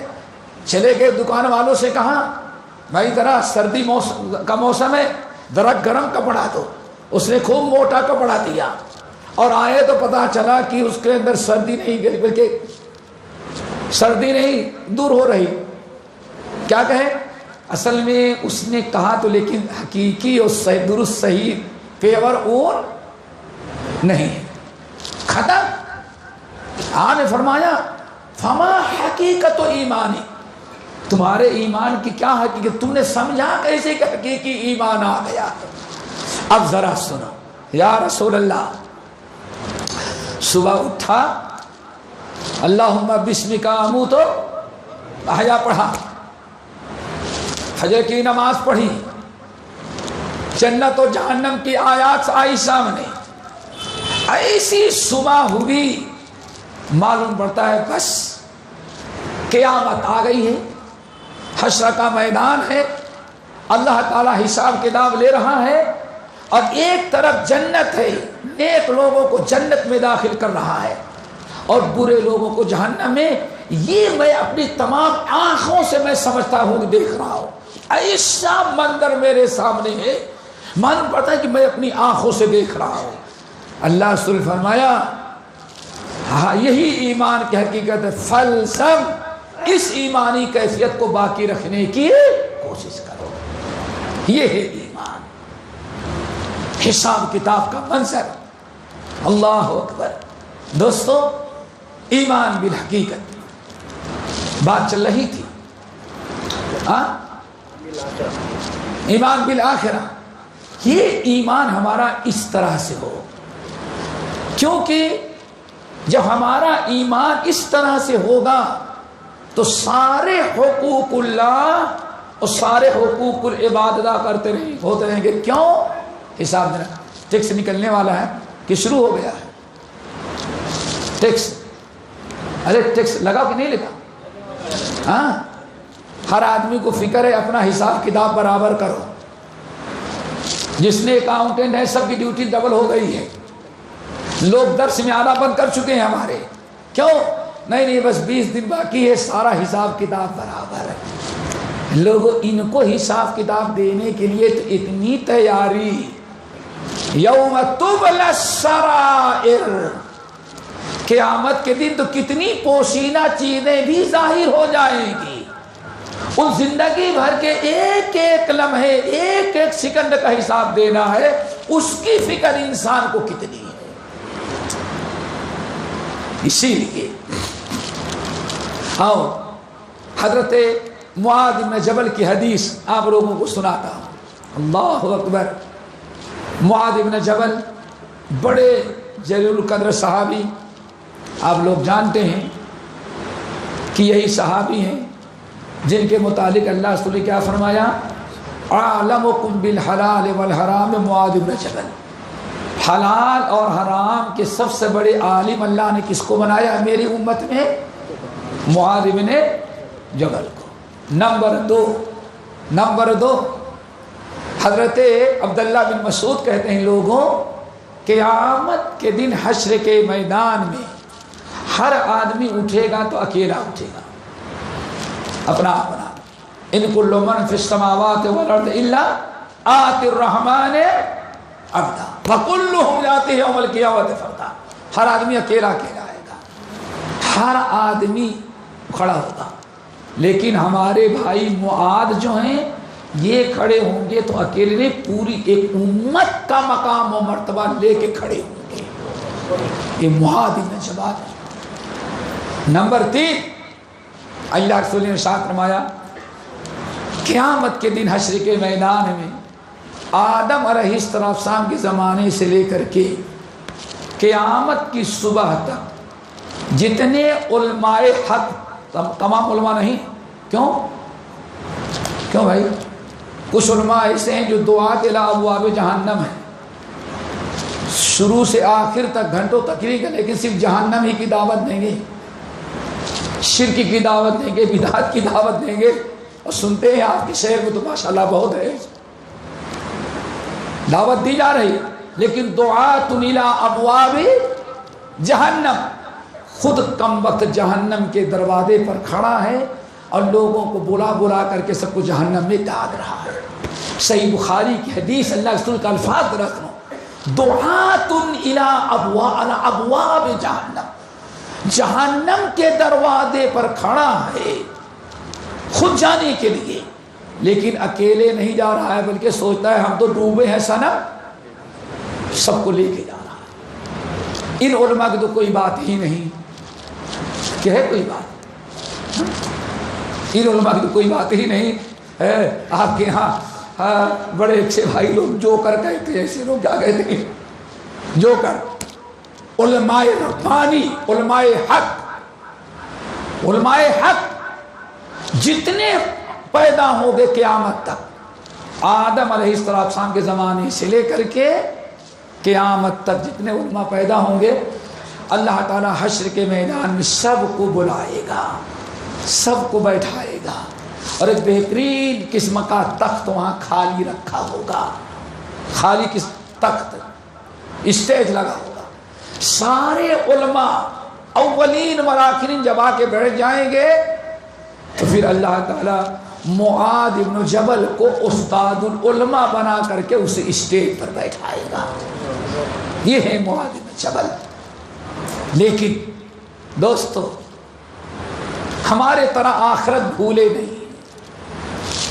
چلے گئے دکان والوں سے کہا بھائی ذرا سردی کا موسم ہے، ذرا گرم کپڑا دو، اس نے خوب موٹا کپڑا دیا، اور آئے تو پتا چلا کہ اس کے اندر سردی نہیں گئی بلکہ سردی نہیں دور ہو رہی۔ کیا کہیں؟ اصل میں اس نے کہا تو لیکن حقیقی اور درست صحیح پیور اور نہیں ہے، ختم۔ آپ نے فرمایا فما حقیقت و ایمانی، تمہارے ایمان کی کیا حقیقت؟ تم نے سمجھا کیسے کہ حقیقی ایمان آ گیا؟ اب ذرا سنو یا رسول اللہ، صبح اٹھا، اللہم بسمک اموت و احیا پڑھا، فجر کی نماز پڑھی، جنت و جہنم کی آیات آئی سامنے، ایسی صبح ہوئی، معلوم پڑتا ہے بس قیامت آ گئی ہے، حشر کا میدان ہے، اللہ تعالی حساب کتاب لے رہا ہے، اور ایک طرف جنت ہے، نیک لوگوں کو جنت میں داخل کر رہا ہے اور برے لوگوں کو جہنم میں۔ یہ میں اپنی تمام آنکھوں سے میں سمجھتا ہوں، دیکھ رہا ہوں، ایسا منظر میرے سامنے ہے، معلوم پڑتا ہے کہ میں اپنی آنکھوں سے دیکھ رہا ہوں۔ اللہ رسول فرمایا ہاں یہی ایمان کی حقیقت ہے، فلزم، اس ایمانی کیفیت کو باقی رکھنے کی کوشش کرو، یہ ہے ایمان۔ حساب کتاب کا منظر، اللہ اکبر۔ دوستو، ایمان بالحقیقت بات چل رہی تھی، ایمان بالآخرہ، یہ ایمان ہمارا اس طرح سے ہو، کیونکہ جب ہمارا ایمان اس طرح سے ہوگا تو سارے حقوق اللہ اور سارے حقوق العباد ادا کرتے ہوتے رہیں گے۔ کیوں؟ حساب دینا، ٹیکس نکلنے والا ہے کہ شروع ہو گیا ہے ٹیکس؟ ارے ٹیکس لگا کہ نہیں لگا؟ ہاں، ہر آدمی کو فکر ہے اپنا حساب کتاب برابر کرو۔ جس نے اکاؤنٹنٹ ہے سب کی ڈیوٹی ڈبل ہو گئی ہے، لوگ درس میں آنا بند کر چکے ہیں ہمارے، کیوں؟ نہیں بس 20 دن باقی ہے، سارا حساب کتاب برابر ہے۔ لوگوں ان کو حساب کتاب دینے کے لیے تو اتنی تیاری، یوم تبلی السرائر، قیامت کے دن تو کتنی پوشیدہ چیزیں بھی ظاہر ہو جائیں گی۔ ان زندگی بھر کے ایک ایک لمحے، ایک ایک سیکنڈ کا حساب دینا ہے، اس کی فکر انسان کو کتنی ہے۔ اسی لیے اور حضرت معاذ بن جبل کی حدیث آپ لوگوں کو سناتا ہوں، اللہ اکبر۔ معاذ بن جبل بڑے جلیل القدر صحابی، آپ لوگ جانتے ہیں کہ یہی صحابی ہیں جن کے متعلق اللہ رسول نے کیا فرمایا؟ اعلمکم بالحلال والحرام معاذ بن جبل، حلال اور حرام کے سب سے بڑے عالم اللہ نے کس کو بنایا میری امت میں؟ معاذ بن جبل کو۔ نمبر دو حضرت عبداللہ بن مسعود کہتے ہیں لوگوں، قیامت کے دن حشر کے میدان میں ہر آدمی اٹھے گا تو اکیلا اٹھے گا، اپنا ان کل من فی السماوات والارض الا آتی الرحمن عبدا وکلہم یاتیہ یوم القیامۃ فردا۔ ہر آدمی اکیلا آئے گا، ہر آدمی کھڑا ہوگا، لیکن ہمارے بھائی معاذ جو ہیں یہ کھڑے ہوں گے تو اکیلے نہیں، پوری ایک امت کا مقام و مرتبہ لے کے کھڑے ہوں گے۔ یہ معاذ بن جبل، نمبر 3، اللہ رسول نے ارشاد فرمایا قیامت کے دن حشر کے میدان میں آدم علیہ السلام کے زمانے سے لے کر کے قیامت کی صبح تک جتنے علماء حق، تمام علماء نہیں، کیوں بھائی؟ کچھ علماء ایسے ہیں جو دعات الی ابواب جہنم ہیں، شروع سے آخر تک گھنٹوں تقریر کریں، لیکن صرف جہنم ہی کی دعوت دیں گے، شرک کی دعوت دیں گے، بدعت کی دعوت دیں گے، اور سنتے ہیں آپ کے شہر میں تو ماشاءاللہ بہت ہے، دعوت دی جا رہی، لیکن دعات الی ابواب جہنم، خود کم وقت جہنم کے دروازے پر کھڑا ہے اور لوگوں کو بلا بلا کر کے سب کو جہنم میں ڈال رہا ہے۔ صحیح بخاری کی حدیث، اللہ رسول کا الفاظ رکھنا، دعات الی ابواب جہنم، جہنم کے دروازے پر کھڑا ہے خود جانے کے لیے، لیکن اکیلے نہیں جا رہا ہے، بلکہ سوچتا ہے ہم تو ڈوبے ہیں صنم، سب کو لے کے جا رہا ہے۔ ان علماء کی تو کوئی بات ہی نہیں کہ ہے کوئی بات، ان علماء کی تو کوئی بات ہی نہیں ہے۔ آپ کے ہاں بڑے اچھے بھائی لوگ جوکر کہتے ہیں، ایسے لوگ کیا کہتے ہیں؟ جوکر، علماء ربانی، علماء حق، علماء حق جتنے پیدا ہوں گے قیامت تک، آدم علیہ السلام کے زمانے سے لے کر کے قیامت تک جتنے علماء پیدا ہوں گے، اللہ تعالیٰ حشر کے میدان میں سب کو بلائے گا، سب کو بیٹھائے گا، اور ایک بہترین قسم کا تخت وہاں خالی رکھا ہوگا، خالی کس تخت، اسٹیج لگا ہوگا، سارے علماء اولین و آخرین جب آ کے بیٹھ جائیں گے تو پھر اللہ تعالیٰ معاذ بن جبل کو استاد العلماء بنا کر کے اسے اسٹیج پر بیٹھائے گا، یہ ہے معاذ بن جبل۔ لیکن دوستو ہمارے طرح آخرت بھولے نہیں،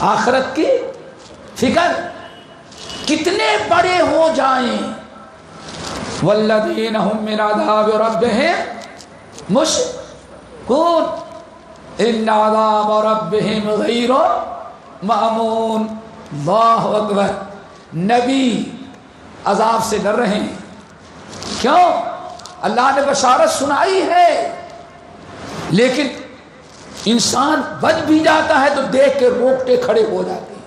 آخرت کی فکر کتنے بڑے ہو جائیں، والذین هم من عذاب ربهم مشفقون ان عذاب ربهم غیر مأمون۔ اللہ اکبر، نبی عذاب سے ڈر رہے ہیں، کیوں؟ اللہ نے بشارت سنائی ہے، لیکن انسان بچ بھی جاتا ہے تو دیکھ کے روکتے کھڑے ہو جاتے ہیں۔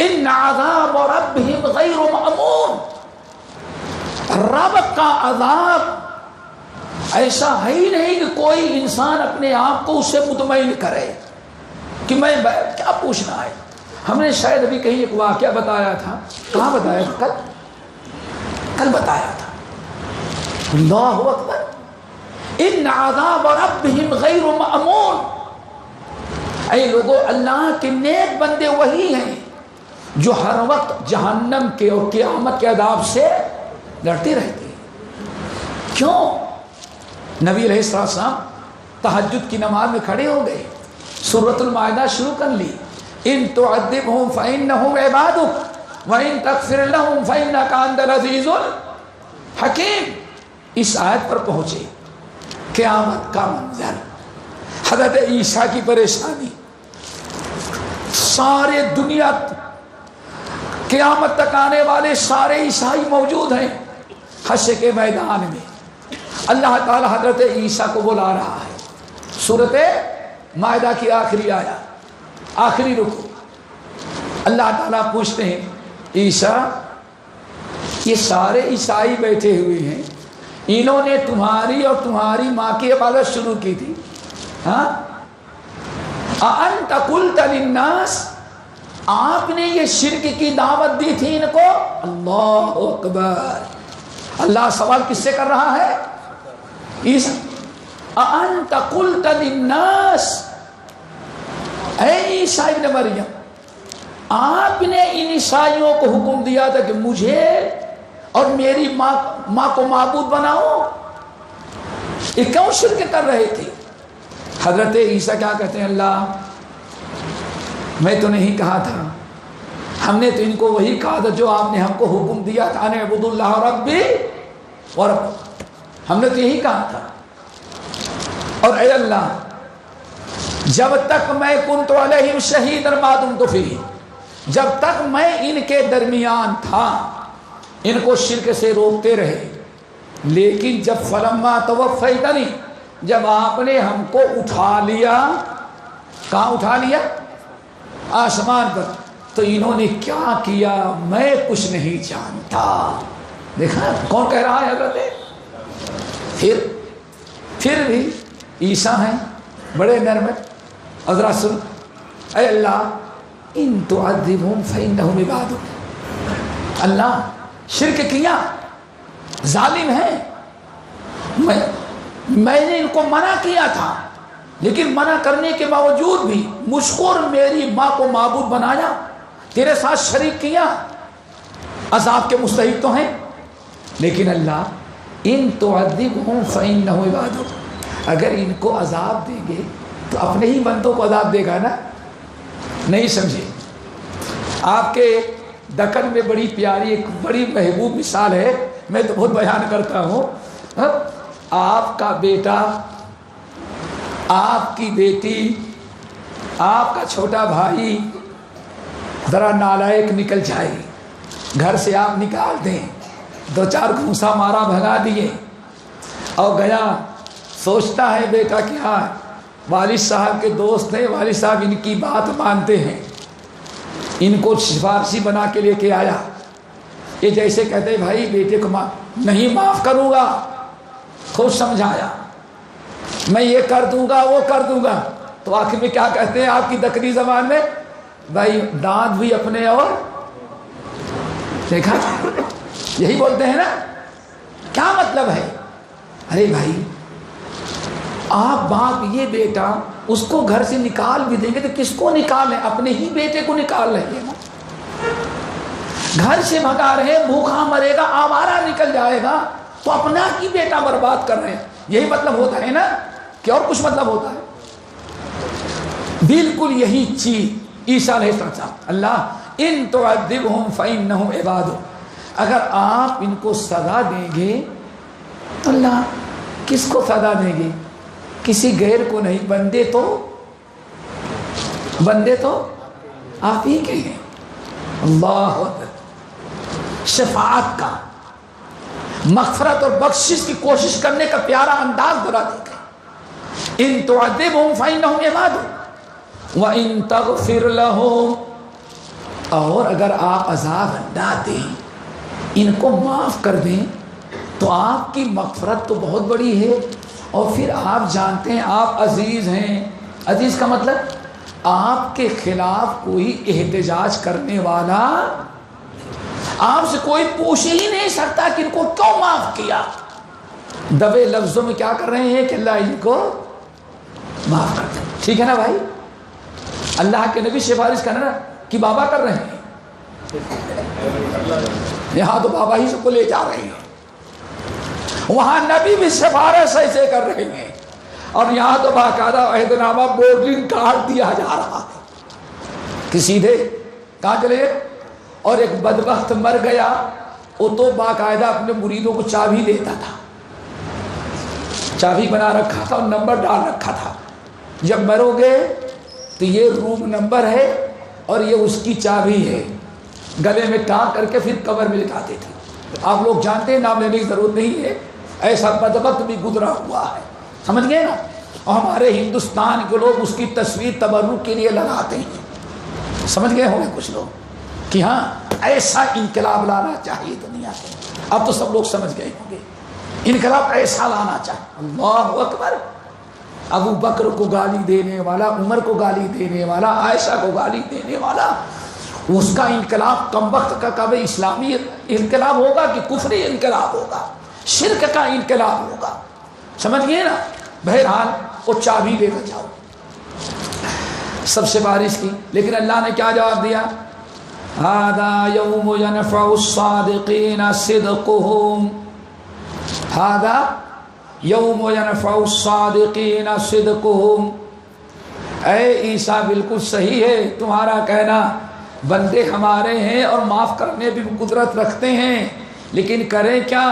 ان عذاب ربهم غیر مأمون، رب کا عذاب ایسا ہے ہی نہیں کہ کوئی انسان اپنے آپ کو اس سے مطمئن کرے کہ میں کیا پوچھنا ہے۔ ہم نے شاید ابھی کہیں ایک واقعہ بتایا تھا، کہاں بتایا تھا؟ کل بتایا تھا۔ اللہ اکبر، ان عذاب ربهم غیر مأمون، اے لوگوں، اللہ کے نیک بندے وہی ہیں جو ہر وقت جہنم کے اور قیامت کے عذاب سے ڈرتے رہتے ہیں۔ کیوں؟ نبی علیہ السلام تہجد کی نماز میں کھڑے ہو گئے، سورۃ المائدہ شروع کر لی، ان تعذبهم فإنهم عبادك وإن تغفر لهم فإنك أنت العزيز الحكيم۔ اس آیت پر پہنچے، قیامت کا منظر، حضرت عیسیٰ کی پریشانی، سارے دنیا قیامت تک آنے والے سارے عیسائی موجود ہیں حشر کے میدان میں، اللہ تعالی حضرت عیسیٰ کو بلا رہا ہے۔ سورۃ مائدہ کی آخری آیت، آخری رکوع، اللہ تعالیٰ پوچھتے ہیں عیسیٰ، یہ سارے عیسائی بیٹھے ہوئے ہیں، انہوں نے تمہاری اور تمہاری ماں کی عبادت شروع کی تھی، ہاں؟ اَأَنْتَ قُلْتَ لِلنَّاسِ، آپ نے یہ شرک کی دعوت دی تھی ان کو؟ اللہ اکبر، اللہ سوال کس سے کر رہا ہے؟ عیسیٰ، اَأَنْتَ قُلْتَ لِلنَّاسِ، اے عیسیٰ ابن مریم، آپ نے ان عیسائیوں کو حکم دیا تھا کہ مجھے اور میری ماں کو معبود بناؤ، یہ کیوں شرک کر رہے تھے؟ حضرت عیسیٰ کیا کہتے ہیں؟ اللہ، میں تو نہیں کہا تھا، ہم نے تو ان کو وہی کہا تھا جو آپ نے ہم کو حکم دیا تھا، ان اعبدوا اللہ ربی ورب، ہم نے تو یہی کہا تھا۔ اور اے اللہ جب تک میں کنت علیہم شہیدا ما دمت فیہم، جب تک میں ان کے درمیان تھا ان کو شرک سے روکتے رہے، لیکن جب فلما توفیتنی، جب آپ نے ہم کو اٹھا لیا، کہاں اٹھا لیا؟ آسمان پر، تو انہوں نے کیا کیا میں کچھ نہیں جانتا۔ دیکھا کون کہہ رہا ہے حضرت؟ پھر بھی عیسیٰ ہیں بڑے نرم ہیں۔ حضرت سن، اے اللہ ان تعذبہم فإنہم عبادک، اللہ شرک کیا، ظالم ہیں، میں نے ان کو منع کیا تھا، لیکن منع کرنے کے باوجود بھی مجھ کو اور میری ماں کو معبود بنایا، تیرے ساتھ شریک کیا، عذاب کے مستحق تو ہیں۔ لیکن اللہ ان تعذبہم فإنہم عبادک، اگر ان کو عذاب دیں گے تو اپنے ہی بندوں کو عذاب دے گا نا؟ نہیں سمجھے؟ آپ کے دکن میں بڑی پیاری ایک بڑی محبوب مثال ہے، میں تو بہت بیان کرتا ہوں۔ آپ کا بیٹا، آپ کی بیٹی، آپ کا چھوٹا بھائی ذرا نالائق نکل جائے، گھر سے آپ نکال دیں، دو چار گھونسا مارا بھگا دیے، اور گیا سوچتا ہے بیٹا کہ ہاں والد صاحب کے دوست ہیں، والد صاحب ان کی بات مانتے ہیں، ان کو سفارشی بنا کے لے کے آیا۔ یہ جیسے کہتے ہیں بھائی بیٹے کو نہیں معاف کروں گا، خوب سمجھایا، میں یہ کر دوں گا وہ کر دوں گا، تو آخر میں کیا کہتے ہیں آپ کی دکنی زبان میں؟ بھائی دانت بھی اپنے، اور دیکھا یہی بولتے ہیں نا۔ کیا مطلب ہے؟ ارے بھائی آپ باپ یہ بیٹا اس کو گھر سے نکال بھی دیں گے تو کس کو نکال رہے ہیں؟ اپنے ہی بیٹے کو نکال رہے ہیں نا، گھر سے بھگا رہے، بھوکا مرے گا، آوارہ نکل جائے گا، تو اپنا ہی بیٹا برباد کر رہے ہیں۔ یہی مطلب ہوتا ہے نا، کہ اور کچھ مطلب ہوتا ہے؟ بالکل یہی چیز عیسیٰ علیہ السلام، اللہ ان تعذبہم فإنہم عبادک، اگر آپ ان کو سزا دیں گے تو اللہ کس کو سزا دیں گے؟ کسی غیر کو نہیں، بندے تو آپ ہی کے ہیں۔ اللہ اکبر، شفاعت کا، مغفرت اور بخشش کی کوشش کرنے کا پیارا انداز ذرا دیکھیں۔ ان تعذبہم فإنہم عبادک وإن تغفر لہم، اور اگر آپ عذاب نہ دیں، ان کو معاف کر دیں، تو آپ کی مغفرت تو بہت بڑی ہے، اور پھر آپ جانتے ہیں آپ عزیز ہیں۔ عزیز کا مطلب آپ کے خلاف کوئی احتجاج کرنے والا، آپ سے کوئی پوچھ ہی نہیں سکتا کہ ان کو کیوں معاف کیا۔ دبے لفظوں میں کیا کر رہے ہیں کہ اللہ ان کو معاف کر دے، ٹھیک ہے نا بھائی؟ اللہ کے نبی سفارش کرنا کہ بابا کر رہے ہیں، یہاں تو بابا ہی سب کو لے جا رہے ہیں، وہاں نبی بھی سفارش ایسے کر رہے ہیں، اور یہاں تو باقاعدہ عہد نامہ بورڈنگ کارڈ دیا جا رہا ہے کہ سیدھے کہاں چلے۔ اور ایک بدبخت مر گیا، وہ تو باقاعدہ اپنے مریدوں کو چابی دیتا تھا، چابی بنا رکھا تھا اور نمبر ڈال رکھا تھا، جب مرو گے تو یہ روم نمبر ہے اور یہ اس کی چابی ہے، گلے میں ٹانگ کر کے پھر قبر میں لٹاتے تھے۔ آپ لوگ جانتے ہیں، نام لینے کی ضرورت نہیں ہے، ایسا بدبخت بھی گزرا ہوا ہے، سمجھ گئے نا؟ اور ہمارے ہندوستان کے لوگ اس کی تصویر تبرک کے لیے لگاتے ہیں، سمجھ گئے ہوں گے کچھ لوگ کہ ہاں ایسا انقلاب لانا چاہیے دنیا کے۔ اب تو سب لوگ سمجھ گئے ہوں گے، انقلاب ایسا لانا چاہیے۔ اللہ اکبر، ابو بکر کو گالی دینے والا، عمر کو گالی دینے والا، عائشہ کو گالی دینے والا، اس کا انقلاب کم وقت کا کب اسلامی انقلاب ہوگا کہ کفری انقلاب ہوگا، شرک کا انقلاب ہوگا، سمجھ گئے نا؟ بہرحال وہ چابی لے کر جاؤ، سب سے بارش کی۔ لیکن اللہ نے کیا جواب دیا؟ ھذا یوم ینفع الصادقین صدقہم، ھذا یوم ینفع الصادقین صدقہم، اے عیسیٰ بالکل صحیح ہے تمہارا کہنا، بندے ہمارے ہیں اور معاف کرنے بھی قدرت رکھتے ہیں، لیکن کریں کیا؟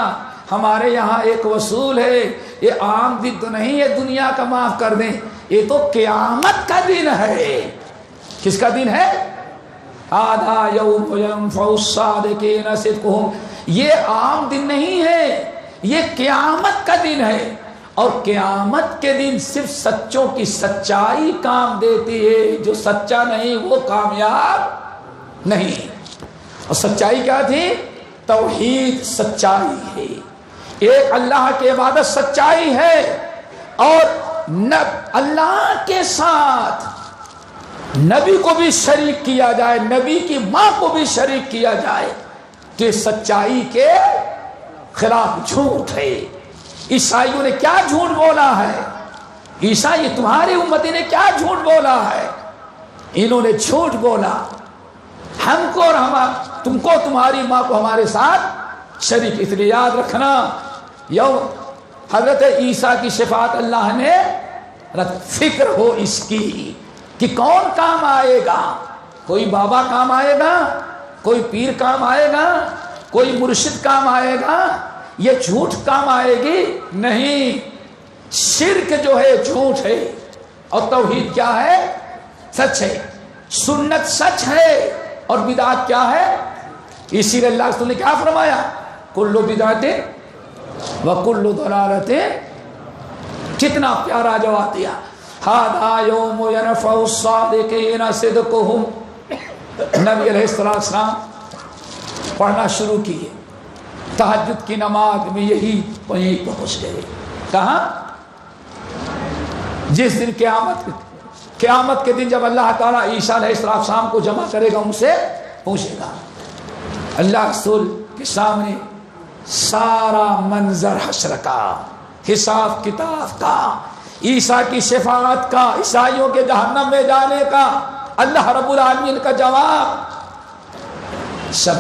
ہمارے یہاں ایک وصول ہے، یہ عام دن تو نہیں ہے دنیا کا معاف کر دیں، یہ تو قیامت کا دن ہے۔ کس کا دن ہے؟ آدھا یوم ینفع الصادقین صدقہم، یہ عام دن نہیں ہے، یہ قیامت کا دن ہے، اور قیامت کے دن صرف سچوں کی سچائی کام دیتی ہے، جو سچا نہیں وہ کامیاب نہیں۔ اور سچائی کیا تھی؟ توحید سچائی ہے، ایک اللہ کی عبادت سچائی ہے، اور اللہ کے ساتھ نبی کو بھی شریک کیا جائے، نبی کی ماں کو بھی شریک کیا جائے، تو یہ سچائی کے خلاف جھوٹ ہے۔ عیسائیوں نے کیا جھوٹ بولا ہے؟ عیسائی تمہاری امتی نے کیا جھوٹ بولا ہے؟ انہوں نے جھوٹ بولا ہم کو اور تم کو، تمہاری ماں کو ہمارے ساتھ شریک۔ اس لیے یاد رکھنا، حضرت عیسیٰ کی شفاعت اللہ نے فکر ہو اس کی کہ کون کام آئے گا۔ کوئی بابا کام آئے گا، کوئی پیر کام آئے گا، کوئی مرشد کام آئے گا، یہ جھوٹ کام آئے گی نہیں۔ شرک جو ہے جھوٹ ہے، اور توحید کیا ہے؟ سچ ہے۔ سنت سچ ہے، اور بدعت کیا ہے؟ اسی لیے اللہ کے رسول نے کیا فرمایا؟ کل بدعت وکل ضلالت۔ کتنا پیارا جواب دیا، ھذا یوم ینفع الصادقین صدقہم۔ نبی علیہ السلام پڑھنا شروع کیے، تہجد کی نماز میں یہی پہنچ گئے۔ کہاں؟ جس دن قیامت کے دن جب اللہ تعالیٰ عیسیٰ علیہ السلام کو جمع کرے گا، ان سے پوچھے گا۔ اللہ رسول کے سامنے سارا منظر حشر کا، حساب کتاب کا، عیسیٰ کی شفاعت کا، عیسائیوں کے جہنم میں جانے کا، اللہ رب العالمین کا جواب، سب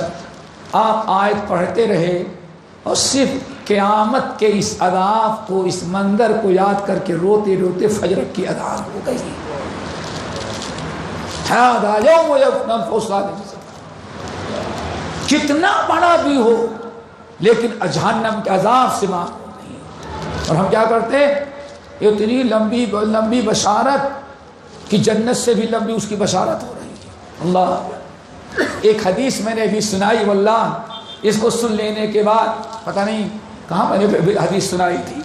آپ آیت پڑھتے رہے، اور صرف قیامت کے اس عذاب کو، اس منظر کو یاد کر کے روتے روتے فجر کی اذان ہو گئی۔ ھذا یوم ینفع الصادقین، کتنا بڑا بھی ہو لیکن جہنم کے عذاب سے معقول نہیں۔ اور ہم کیا کرتے ہیں؟ اتنی لمبی بشارت کہ جنت سے بھی لمبی اس کی بشارت ہو رہی ہے۔ اللہ، ایک حدیث میں نے ابھی سنائی، واللہ اس کو سن لینے کے بعد پتہ نہیں کہاں میں نے حدیث سنائی تھی،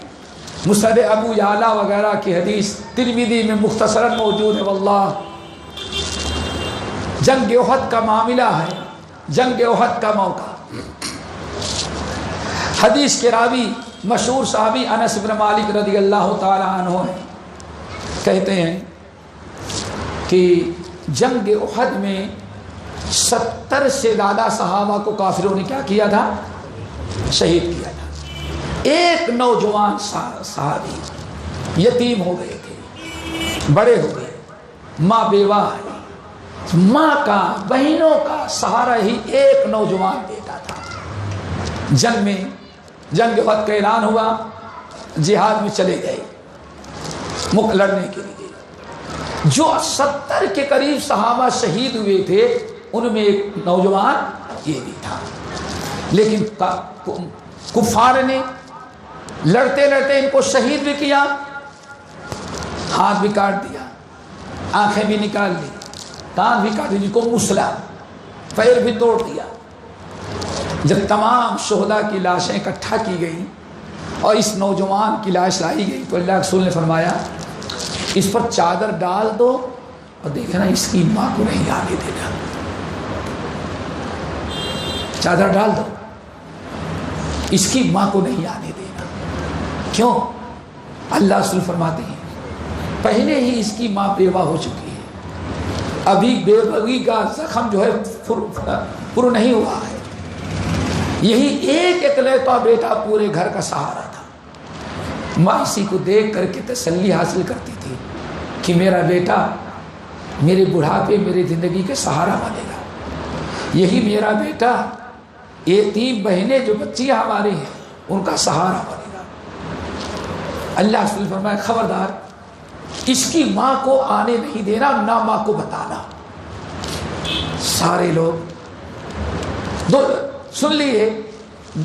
مسند ابو یعلا وغیرہ کی حدیث، ترمذی میں مختصراً موجود ہے۔ واللہ جنگ احد کا معاملہ ہے، جنگ احد کا موقع۔ حدیث کے راوی مشہور صحابی انس بن مالک رضی اللہ تعالی عنہ ہیں، کہتے ہیں کہ جنگ احد میں 70 سے زیادہ صحابہ کو کافروں نے کیا کیا تھا؟ شہید کیا تھا۔ ایک نوجوان صحابی یتیم ہو گئے تھے، بڑے ہو گئے، ماں بیوہ ہے، ماں کا، بہنوں کا سہارا ہی ایک نوجوان بیٹا تھا۔ جنگ احد کا اعلان ہوا، جہاد میں چلے گئے لڑنے کے لیے۔ جو 70 کے قریب صحابہ شہید ہوئے تھے، ان میں ایک نوجوان یہ بھی تھا، لیکن کفار نے لڑتے لڑتے ان کو شہید بھی کیا، ہاتھ بھی کاٹ دیا، آنکھیں بھی نکال دی، کان بھی کاٹ دی، جن کو مسلا، پیر بھی توڑ دیا۔ جب تمام شہداء کی لاشیں اکٹھا کی گئیں اور اس نوجوان کی لاش لائی گئی، تو اللہ رسول نے فرمایا اس پر چادر ڈال دو، اور دیکھنا اس کی ماں کو نہیں آنے دینا، چادر ڈال دو، اس کی ماں کو نہیں آنے دینا۔ کیوں؟ اللہ رسول فرماتے ہیں پہلے ہی اس کی ماں بیوہ ہو چکی ہے، ابھی بیوگی کا زخم جو ہے پر نہیں ہوا ہے، یہی ایک اکلوتا بیٹا پورے گھر کا سہارا تھا۔ ماں اسی کو دیکھ کر کے تسلی حاصل کرتی تھی کہ میرا بیٹا میرے بڑھاپے، میری زندگی کے سہارا بنے گا، یہی میرا بیٹا، یہ 3 بہنیں جو بچیاں ہماری ہیں ان کا سہارا بنے گا۔ اللہ رسول فرمایا خبردار اس کی ماں کو آنے نہیں دینا، نہ ماں کو بتانا۔ سارے لوگ سن لیے،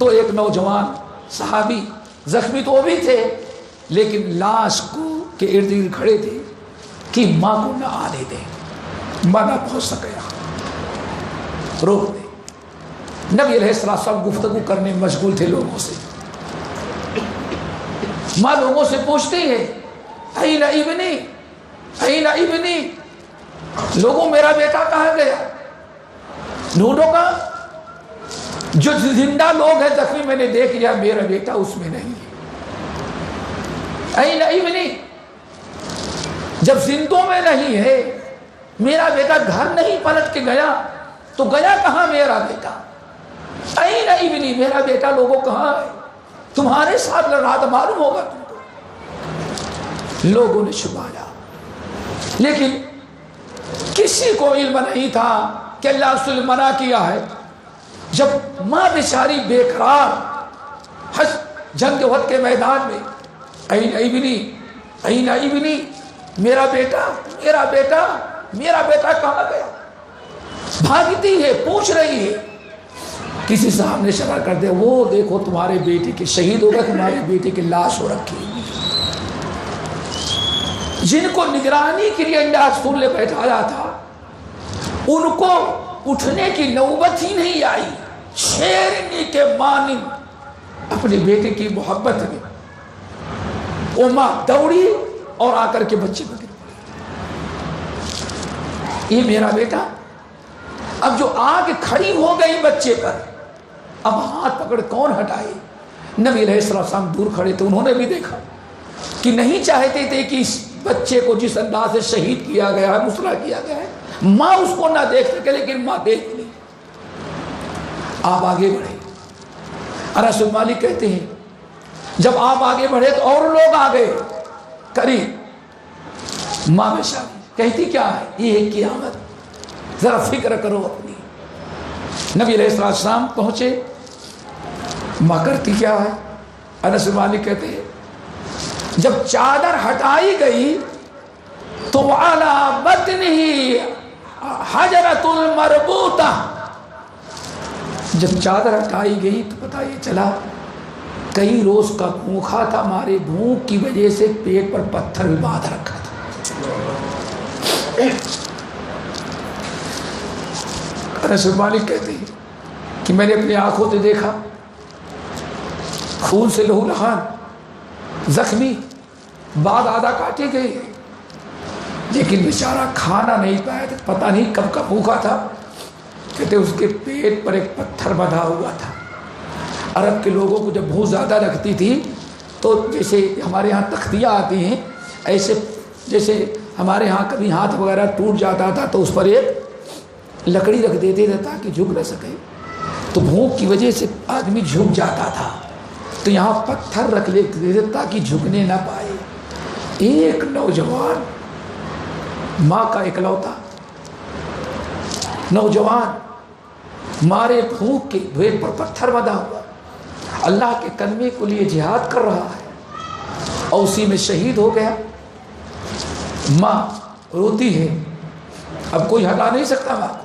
ایک نوجوان صحابی زخمی تو وہ بھی تھے، لیکن لاش کو کے ارد گرد کھڑے تھے کہ ماں کو نہ آنے دیں، ماں نہ پہنچ سکے، روک دیں۔ نبی علیہ السلام گفتگو کرنے میں مشغول تھے لوگوں سے۔ ماں لوگوں سے پوچھتی ہے این ابنی این ابنی، لوگوں میرا بیٹا کہاں گیا؟ ڈھونڈو کا جو زندہ لوگ ہیں زخمی میں نے دیکھ لیا، میرا بیٹا اس میں نہیں ہے۔ این ابنی، جب زندوں میں نہیں ہے، میرا بیٹا گھر نہیں پلٹ کے گیا تو گیا کہاں میرا بیٹا؟ این ابنی، میرا بیٹا لوگوں کہاں ہے؟ تمہارے ساتھ لڑ رہا تھا، معلوم ہوگا تم کو۔ لوگوں نے چھپایا، لیکن کسی کو علم نہیں تھا کہ اللہ رسول منع کیا ہے۔ جب ماں بیچاری بے قرار جنگ احد کے میدان میں، این ابنی این ابنی، میرا بیٹا میرا بیٹا میرا بیٹا کہاں گیا؟ بھاگتی ہے، پوچھ رہی ہے۔ کسی صاحب نے اشارہ کر دیا، وہ دیکھو تمہارے بیٹے کے شہید ہو گئے، تمہارے بیٹے کی لاش ہو رکھی ہے۔ جن کو نگرانی کے لیے اللہ رسول نے بیٹھایا تھا، ان کو اٹھنے کی نوبت ہی نہیں آئی۔ شیرنی کے مانند اپنے بیٹے کی محبت میں وہ ماں دوڑی اور آ کر کے بچے کو گر پڑی۔ یہ میرا بیٹا، اب جو آگ کھڑی ہو گئی بچے پر، اب ہاتھ پکڑ کون ہٹائے؟ نبی علیہ السلام دور کھڑے تھے، انہوں نے بھی دیکھا کہ نہیں چاہتے تھے کہ اس بچے کو جس انداز سے شہید کیا گیا ہے، مسلح کیا گیا ہے، ماں اس کو نہ دیکھ سکے، لیکن ماں دیکھ لی۔ آپ آگے بڑھے۔ انس بن مالک کہتے ہیں جب آپ آگے بڑھے تو اور لوگ آگے قریب، ماں بیچاری کہتی کیا ہے؟ یہ ہے قیامت، ذرا فکر کرو اپنی۔ نبی علیہ السلام پہنچے، ماں کرتی کیا ہے؟ انس بن مالک کہتے ہیں جب چادر ہٹائی گئی تو وَعَلَى بَطْنِهِ حَجَرَةٌ الْمَرْبُوطَةٌ، جب چادر ہٹائی گئی تو پتہ یہ چلا کئی روز کا بھوکھا تھا، ہمارے بھوک کی وجہ سے پیٹ پر پتھر بھی باندھ رکھا تھا۔ انس بن مالک کہتے ہیں کہ میں نے اپنی آنکھوں سے دیکھا، خون سے لہو لہان، زخمی، بعد آدھا کاٹے گئے، لیکن بیچارہ کھانا نہیں پایا تھا، پتہ نہیں کب کا بھوکا تھا۔ کہتے اس کے پیٹ پر ایک پتھر بندھا ہوا تھا۔ عرب کے لوگوں کو جب بھوک زیادہ لگتی تھی تو جیسے ہمارے ہاں تختیاں آتی ہیں، ایسے جیسے ہمارے ہاں کبھی ہاتھ وغیرہ ٹوٹ جاتا تھا تو اس پر ایک لکڑی رکھ دیتے تھے تاکہ جھک نہ سکے، تو بھوک کی وجہ سے آدمی جھک جاتا تھا، تو یہاں پتھر رکھ لیتے تھے تاکہ جھکنے نہ پائے۔ ایک نوجوان، ماں کا اکلوتا نوجوان، مارے بھوک کے پیٹ پر پتھر بندھا ہوا، اللہ کے کلمے کے لیے جہاد کر رہا ہے اور اسی میں شہید ہو گیا۔ ماں روتی ہے، اب کوئی ہٹا نہیں سکتا ماں کو۔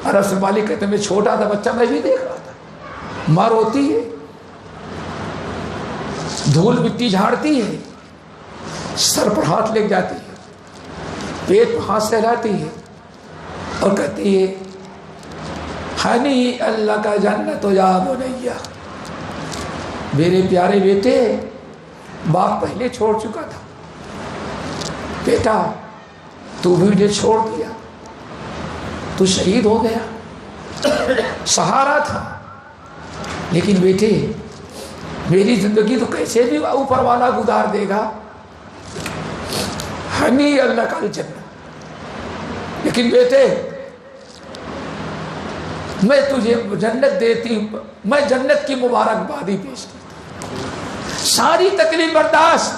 انس بن مالک کہتے میں چھوٹا تھا بچہ، میں بھی دیکھ رہا تھا، ماں روتی ہے، دھول مٹی جھاڑتی ہے، سر پر ہاتھ لے جاتی ہے، پیٹ پر ہاتھ سہلاتی ہے اور کہتی ہے ہنی اللہ کا جنت یا بنیا، میرے پیارے بیٹے، باپ پہلے چھوڑ چکا تھا، بیٹا تو بھی مجھے چھوڑ دیا، تو شہید ہو گیا، سہارا تھا، لیکن بیٹے میری زندگی تو کیسے بھی اوپر والا گزار دے گا، ہنی اللہ کا جنت، لیکن بیٹے میں تجھے جنت دیتی ہوں، میں جنت کی مبارکبادی پیش کرتا ہوں، ساری تکلیف برداشت،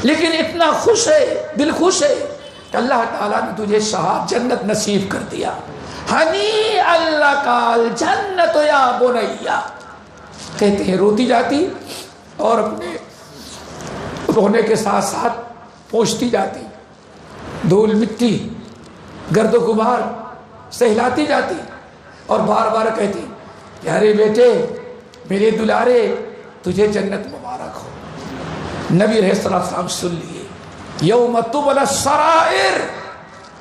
لیکن اتنا خوش ہے، دل خوش ہے کہ اللہ تعالیٰ نے تجھے شہادت جنت نصیب کر دیا۔ ہنی اللہ کا جنت یا بنیا، کہتے ہیں روتی جاتی اور اپنے رونے کے ساتھ ساتھ پوچھتی جاتی، دھول مٹی گرد و غبار سہلاتی جاتی اور بار بار کہتی پیارے بیٹے میرے دلارے تجھے جنت مبارک ہو۔ نبی علیہ السلام سن لیے، یوم تبلی السرائر،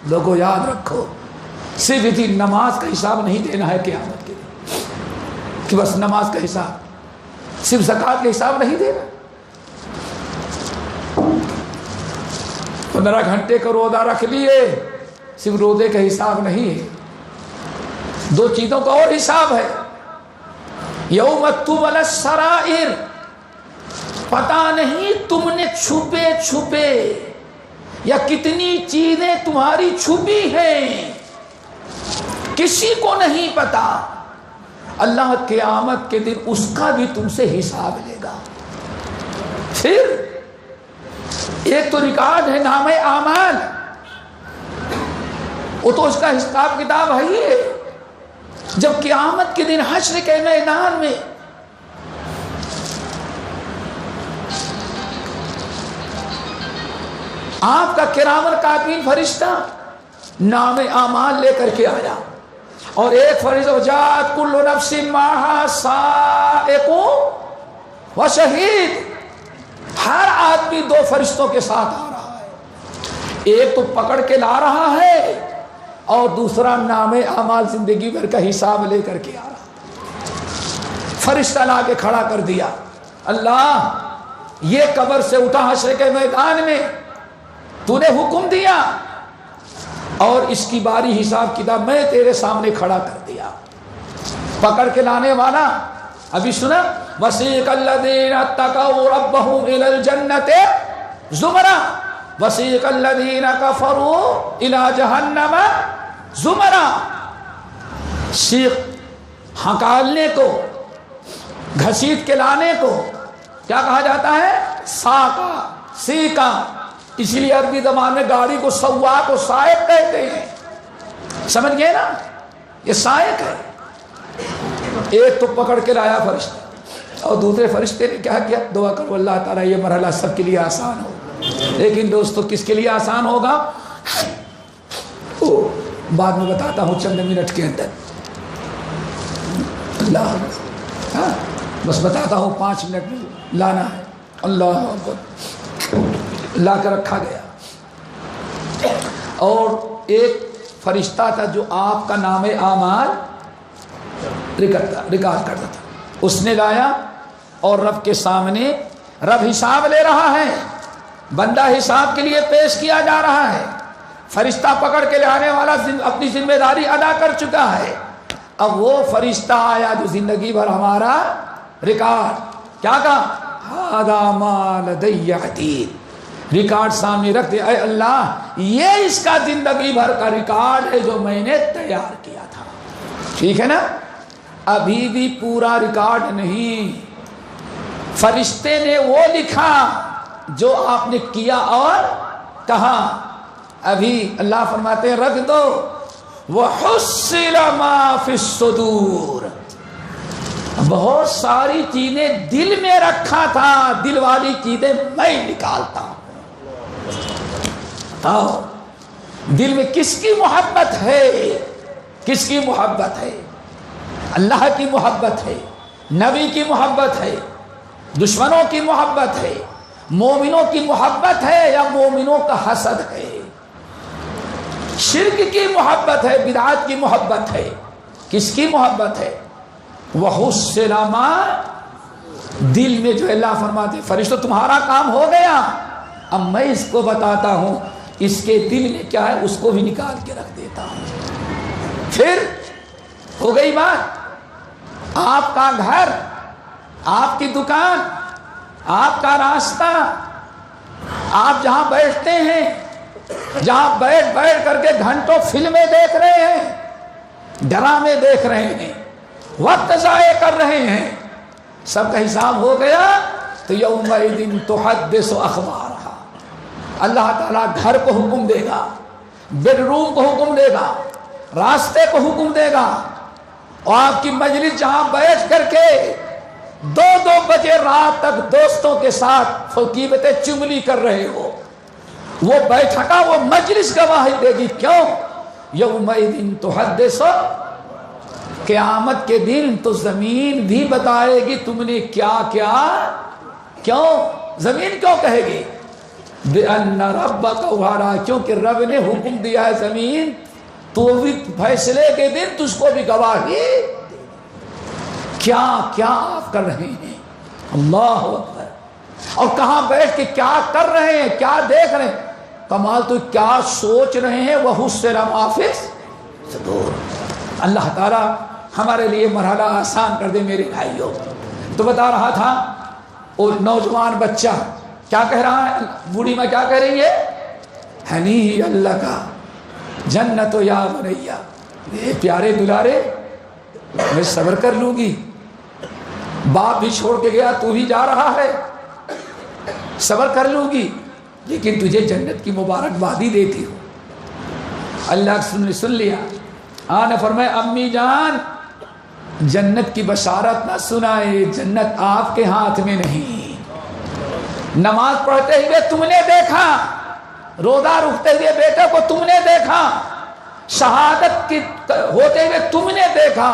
لوگوں یاد رکھو صرف اتنی نماز کا حساب نہیں دینا ہے قیامت کے دن کہ بس نماز کا حساب، صرف زکوٰۃ کا حساب نہیں دینا، 15 گھنٹے کا روزہ رکھ لیے، صرف روزے کا حساب نہیں ہے، 2 چیزوں کا اور حساب ہے۔ یوم تبلی السرائر، پتہ نہیں تم نے چھپے چھپے یا کتنی چیزیں تمہاری چھپی ہیں، کسی کو نہیں پتا۔ اللہ قیامت کے دن اس کا بھی تم سے حساب لے گا۔ پھر ایک تو ریکارڈ ہے نام اعمال، وہ تو اس کا حساب کتاب ہے ہی ہے۔ جب قیامت کے دن حشر کے میدان میں آپ کا کرام الکاتبین فرشتہ نام اعمال لے کر کے آیا، اور ایک فرشتہ وجاءت کل نفس معها سائق و شہید، ہر آدمی 2 فرشتوں کے ساتھ آ رہا ہے، ایک تو پکڑ کے لا رہا ہے اور دوسرا نام اعمال زندگی بھر کا حساب لے کر کے آ رہا۔ فرشتہ لا کے کھڑا کر دیا، اللہ یہ قبر سے اٹھا حشر کے میدان میں، تو نے حکم دیا اور اس کی باری حساب کتاب میں تیرے سامنے کھڑا کر دیا۔ پکڑ کے لانے والا ابھی سنا، وسیق الذین اتقوا ربهم الى الجنة زمرا وسیق الذین کفروا الى جہنم زمرا۔ سیخ ہکالنے کو، گھسیٹ کے لانے کو کیا کہا جاتا ہے؟ ساقا، سیکا۔ اسی لیے عربی زبان میں گاڑی کو سواق و سائق کہتے ہیں، سمجھ گئے نا؟ یہ سائق ہے۔ ایک تو پکڑ کے لایا فرشتہ، اور دوسرے فرشتے نے کیا کیا؟ دعا کرو اللہ تعالیٰ یہ مرحلہ سب کے لیے آسان ہو۔ لیکن دوستو کس کے لیے آسان ہوگا؟ بعد میں بتاتا ہوں چند منٹ کے اندر، اللہ بس بتاتا ہوں 5 منٹ میں لانا ہے۔ اللہ اکبر، لا کر رکھا گیا، اور ایک فرشتہ تھا جو آپ کا نام اعمال ریکارڈ کرتا تھا، اس نے لایا اور رب کے سامنے رب حساب لے رہا ہے، بندہ حساب کے لیے پیش کیا جا رہا ہے۔ فرشتہ پکڑ کے لانے والا اپنی ذمہ داری ادا کر چکا ہے، اب وہ فرشتہ آیا جو زندگی بھر ہمارا ریکارڈ، کیا کہا؟ ھذا ما لدی عتید، ریکارڈ سامنے رکھ دے، اے اللہ یہ اس کا زندگی بھر کا ریکارڈ ہے جو میں نے تیار کیا تھا۔ ٹھیک ہے نا؟ ابھی بھی پورا ریکارڈ نہیں، فرشتے نے وہ لکھا جو آپ نے کیا اور کہا، ابھی اللہ فرماتے ہیں رکھ دو، وَحُصِّلَ مَا فِي الصُّدُورِ، بہت ساری چیزیں دل میں رکھا تھا، دل والی چیزیں میں نکالتا ہوں۔ دل میں کس کی محبت ہے؟ کس کی محبت ہے؟ اللہ کی محبت ہے، نبی کی محبت ہے، دشمنوں کی محبت ہے، مومنوں کی محبت ہے یا مومنوں کا حسد ہے؟ شرک کی محبت ہے، بدعات کی محبت ہے، کس کی محبت ہے؟ وَحُصِّلَ مَا، دل میں جو اللہ فرماتے فرشتوں تمہارا کام ہو گیا، اب میں اس کو بتاتا ہوں اس کے دل میں کیا ہے، اس کو بھی نکال کے رکھ دیتا ہوں۔ پھر ہو گئی بات، آپ کا گھر، آپ کی دکان، آپ کا راستہ، آپ جہاں بیٹھتے ہیں، جہاں بیٹھ کر کے گھنٹوں فلمیں دیکھ رہے ہیں، ڈرامے دیکھ رہے ہیں، وقت ضائع کر رہے ہیں، سب کا حساب ہو گیا تو یومئذ تحدث اخبارہا، اللہ تعالیٰ گھر کو حکم دے گا، بیڈ روم کو حکم دے گا، راستے کو حکم دے گا، اور آپ کی مجلس جہاں بیٹھ کر کے 2 بجے رات تک دوستوں کے ساتھ فقیبتیں چگلی کر رہے ہو، وہ بیٹھکا، وہ مجلس گواہی دے گی، کیوں؟ یومئذ تحدث قیامت کے دن تو زمین بھی بتائے گی تم نے کیا کیا. کیوں زمین کیوں کہے گی؟ بِأَنَّ رَبَّكَ وَعَلَىٰ، کیونکہ رب نے حکم دیا ہے زمین تو بھی فیصلے کے دن تجھ کو بھی گواہی. کیا کیا آپ کر رہے ہیں؟ اللہ اکبر. اور کہاں بیٹھ کے کیا کر رہے ہیں، کیا دیکھ رہے ہیں؟ کمال تو کیا سوچ رہے ہیں. وَحُصِّرَ مَا فِي الصُّدُورِ. اللہ تعالیٰ ہمارے لیے مرحلہ آسان کر دے میرے بھائیوں. تو بتا رہا تھا وہ نوجوان بچہ کیا کہہ رہا ہے، بوڑھی ماں کیا کہہ رہی ہے؟ ہنی اللہ کا جنت یا بنیا، یہ پیارے دلارے میں صبر کر لوں گی. باپ بھی چھوڑ کے گیا، تو بھی جا رہا ہے، صبر کر لوں گی، لیکن تجھے جنت کی مبارکبادی دیتی ہوں. اللہ نے سن لیا. آنے فرمایا امی جان جنت کی بشارت نہ سنائے، جنت آپ کے ہاتھ میں نہیں. نماز پڑھتے ہوئے تم نے دیکھا، روزہ رکھتے ہوئے بیٹے کو تم نے دیکھا، شہادت کی ہوتے ہوئے تم نے دیکھا،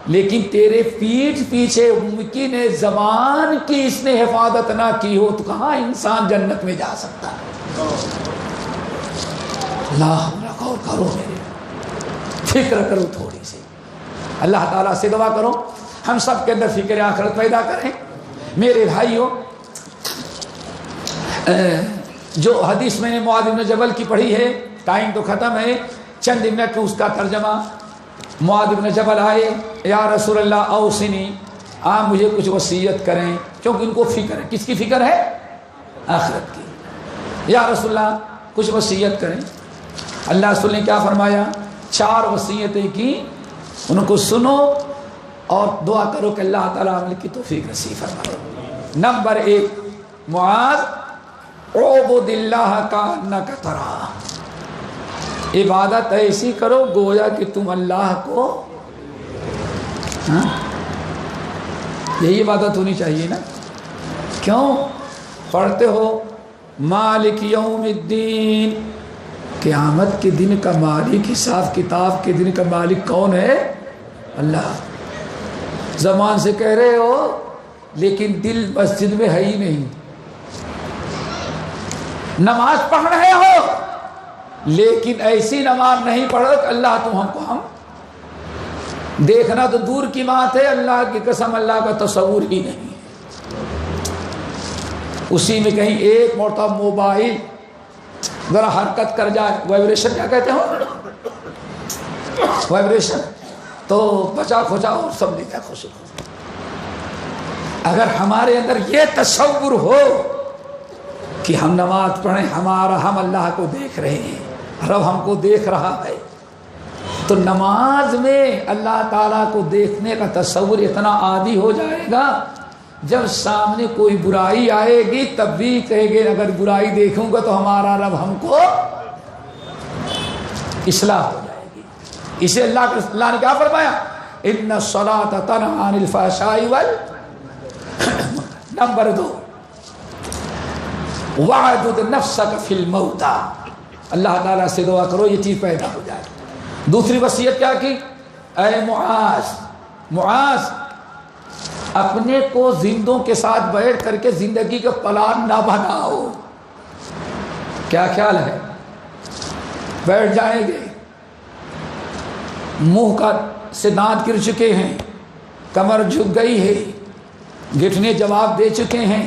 لیکن تیرے پیٹھ پیچھے ممکن ہے زبان کی اس نے حفاظت نہ کی ہو تو کہاں انسان جنت میں جا سکتا ہے. اللہ غور کرو، میرے فکر کرو تھوڑی سی. اللہ تعالیٰ سے دعا کرو ہم سب کے اندر فکر آخرت پیدا کریں. میرے بھائیوں، جو حدیث میں نے معاذ بن جبل کی پڑھی ہے، ٹائم تو ختم ہے، چند منٹ میں اس کا ترجمہ. معاذ بن جبل آئے، یا رسول اللہ اوصنی، آپ مجھے کچھ وصیت کریں، کیونکہ ان کو فکر ہے. کس کی فکر ہے؟ آخرت کی. یا رسول اللہ کچھ وصیت کریں. اللہ رسول نے کیا فرمایا؟ 4 وصیتیں کی، ان کو سنو اور دعا کرو کہ اللہ تعالیٰ عمل کی توفیق نصیب فرمائے. نمبر 1، معاذ اعبد اللہ کانک تراہ، عبادت ایسی کرو گویا کہ تم اللہ کو، یہی عبادت ہونی چاہیے نا. کیوں پڑھتے ہو مالک یوم الدین، قیامت کے دن کا مالک، حساب کتاب کے دن کا مالک کون ہے؟ اللہ. زبان سے کہہ رہے ہو لیکن دل مسجد میں ہے ہی نہیں. نماز پڑھ رہے ہو لیکن ایسی نماز نہیں پڑھ رہے کہ اللہ تم ہم کو، ہم دیکھنا تو دور کی بات ہے، اللہ کی قسم اللہ کا تصور ہی نہیں. اسی میں کہیں ایک مرتبہ موبائل ذرا حرکت کر جائے، وائبریشن کیا کہتے ہو، وائبریشن، تو بچا کھوچا اور سب دیکھا خوش. اگر ہمارے اندر یہ تصور ہو کہ ہم نماز پڑھیں، ہم اللہ کو دیکھ رہے ہیں، رب ہم کو دیکھ رہا ہے، تو نماز میں اللہ تعالیٰ کو دیکھنے کا تصور اتنا عادی ہو جائے گا، جب سامنے کوئی برائی آئے گی تب بھی کہیں گے اگر برائی دیکھوں گا تو ہمارا رب ہم کو اصلاح ہو جائے گی. اسے اللہ نے کیا فرمایا؟ ان الصلاۃ تنہی عن الفحشاء نمبر 2، وَاعْبُدْ نَفْسَكَ فِي الْمَوْتَى، اللہ تعالیٰ سے دعا کرو یہ چیز پیدا ہو جائے. دوسری وصیت کیا کی؟ اے معاذ اپنے کو زندوں کے ساتھ بیٹھ کر کے زندگی کا پلان نہ بناؤ. کیا خیال ہے؟ بیٹھ جائیں گے، منہ کا سے دانت گر چکے ہیں، کمر جھک گئی ہے، گھٹنے جواب دے چکے ہیں،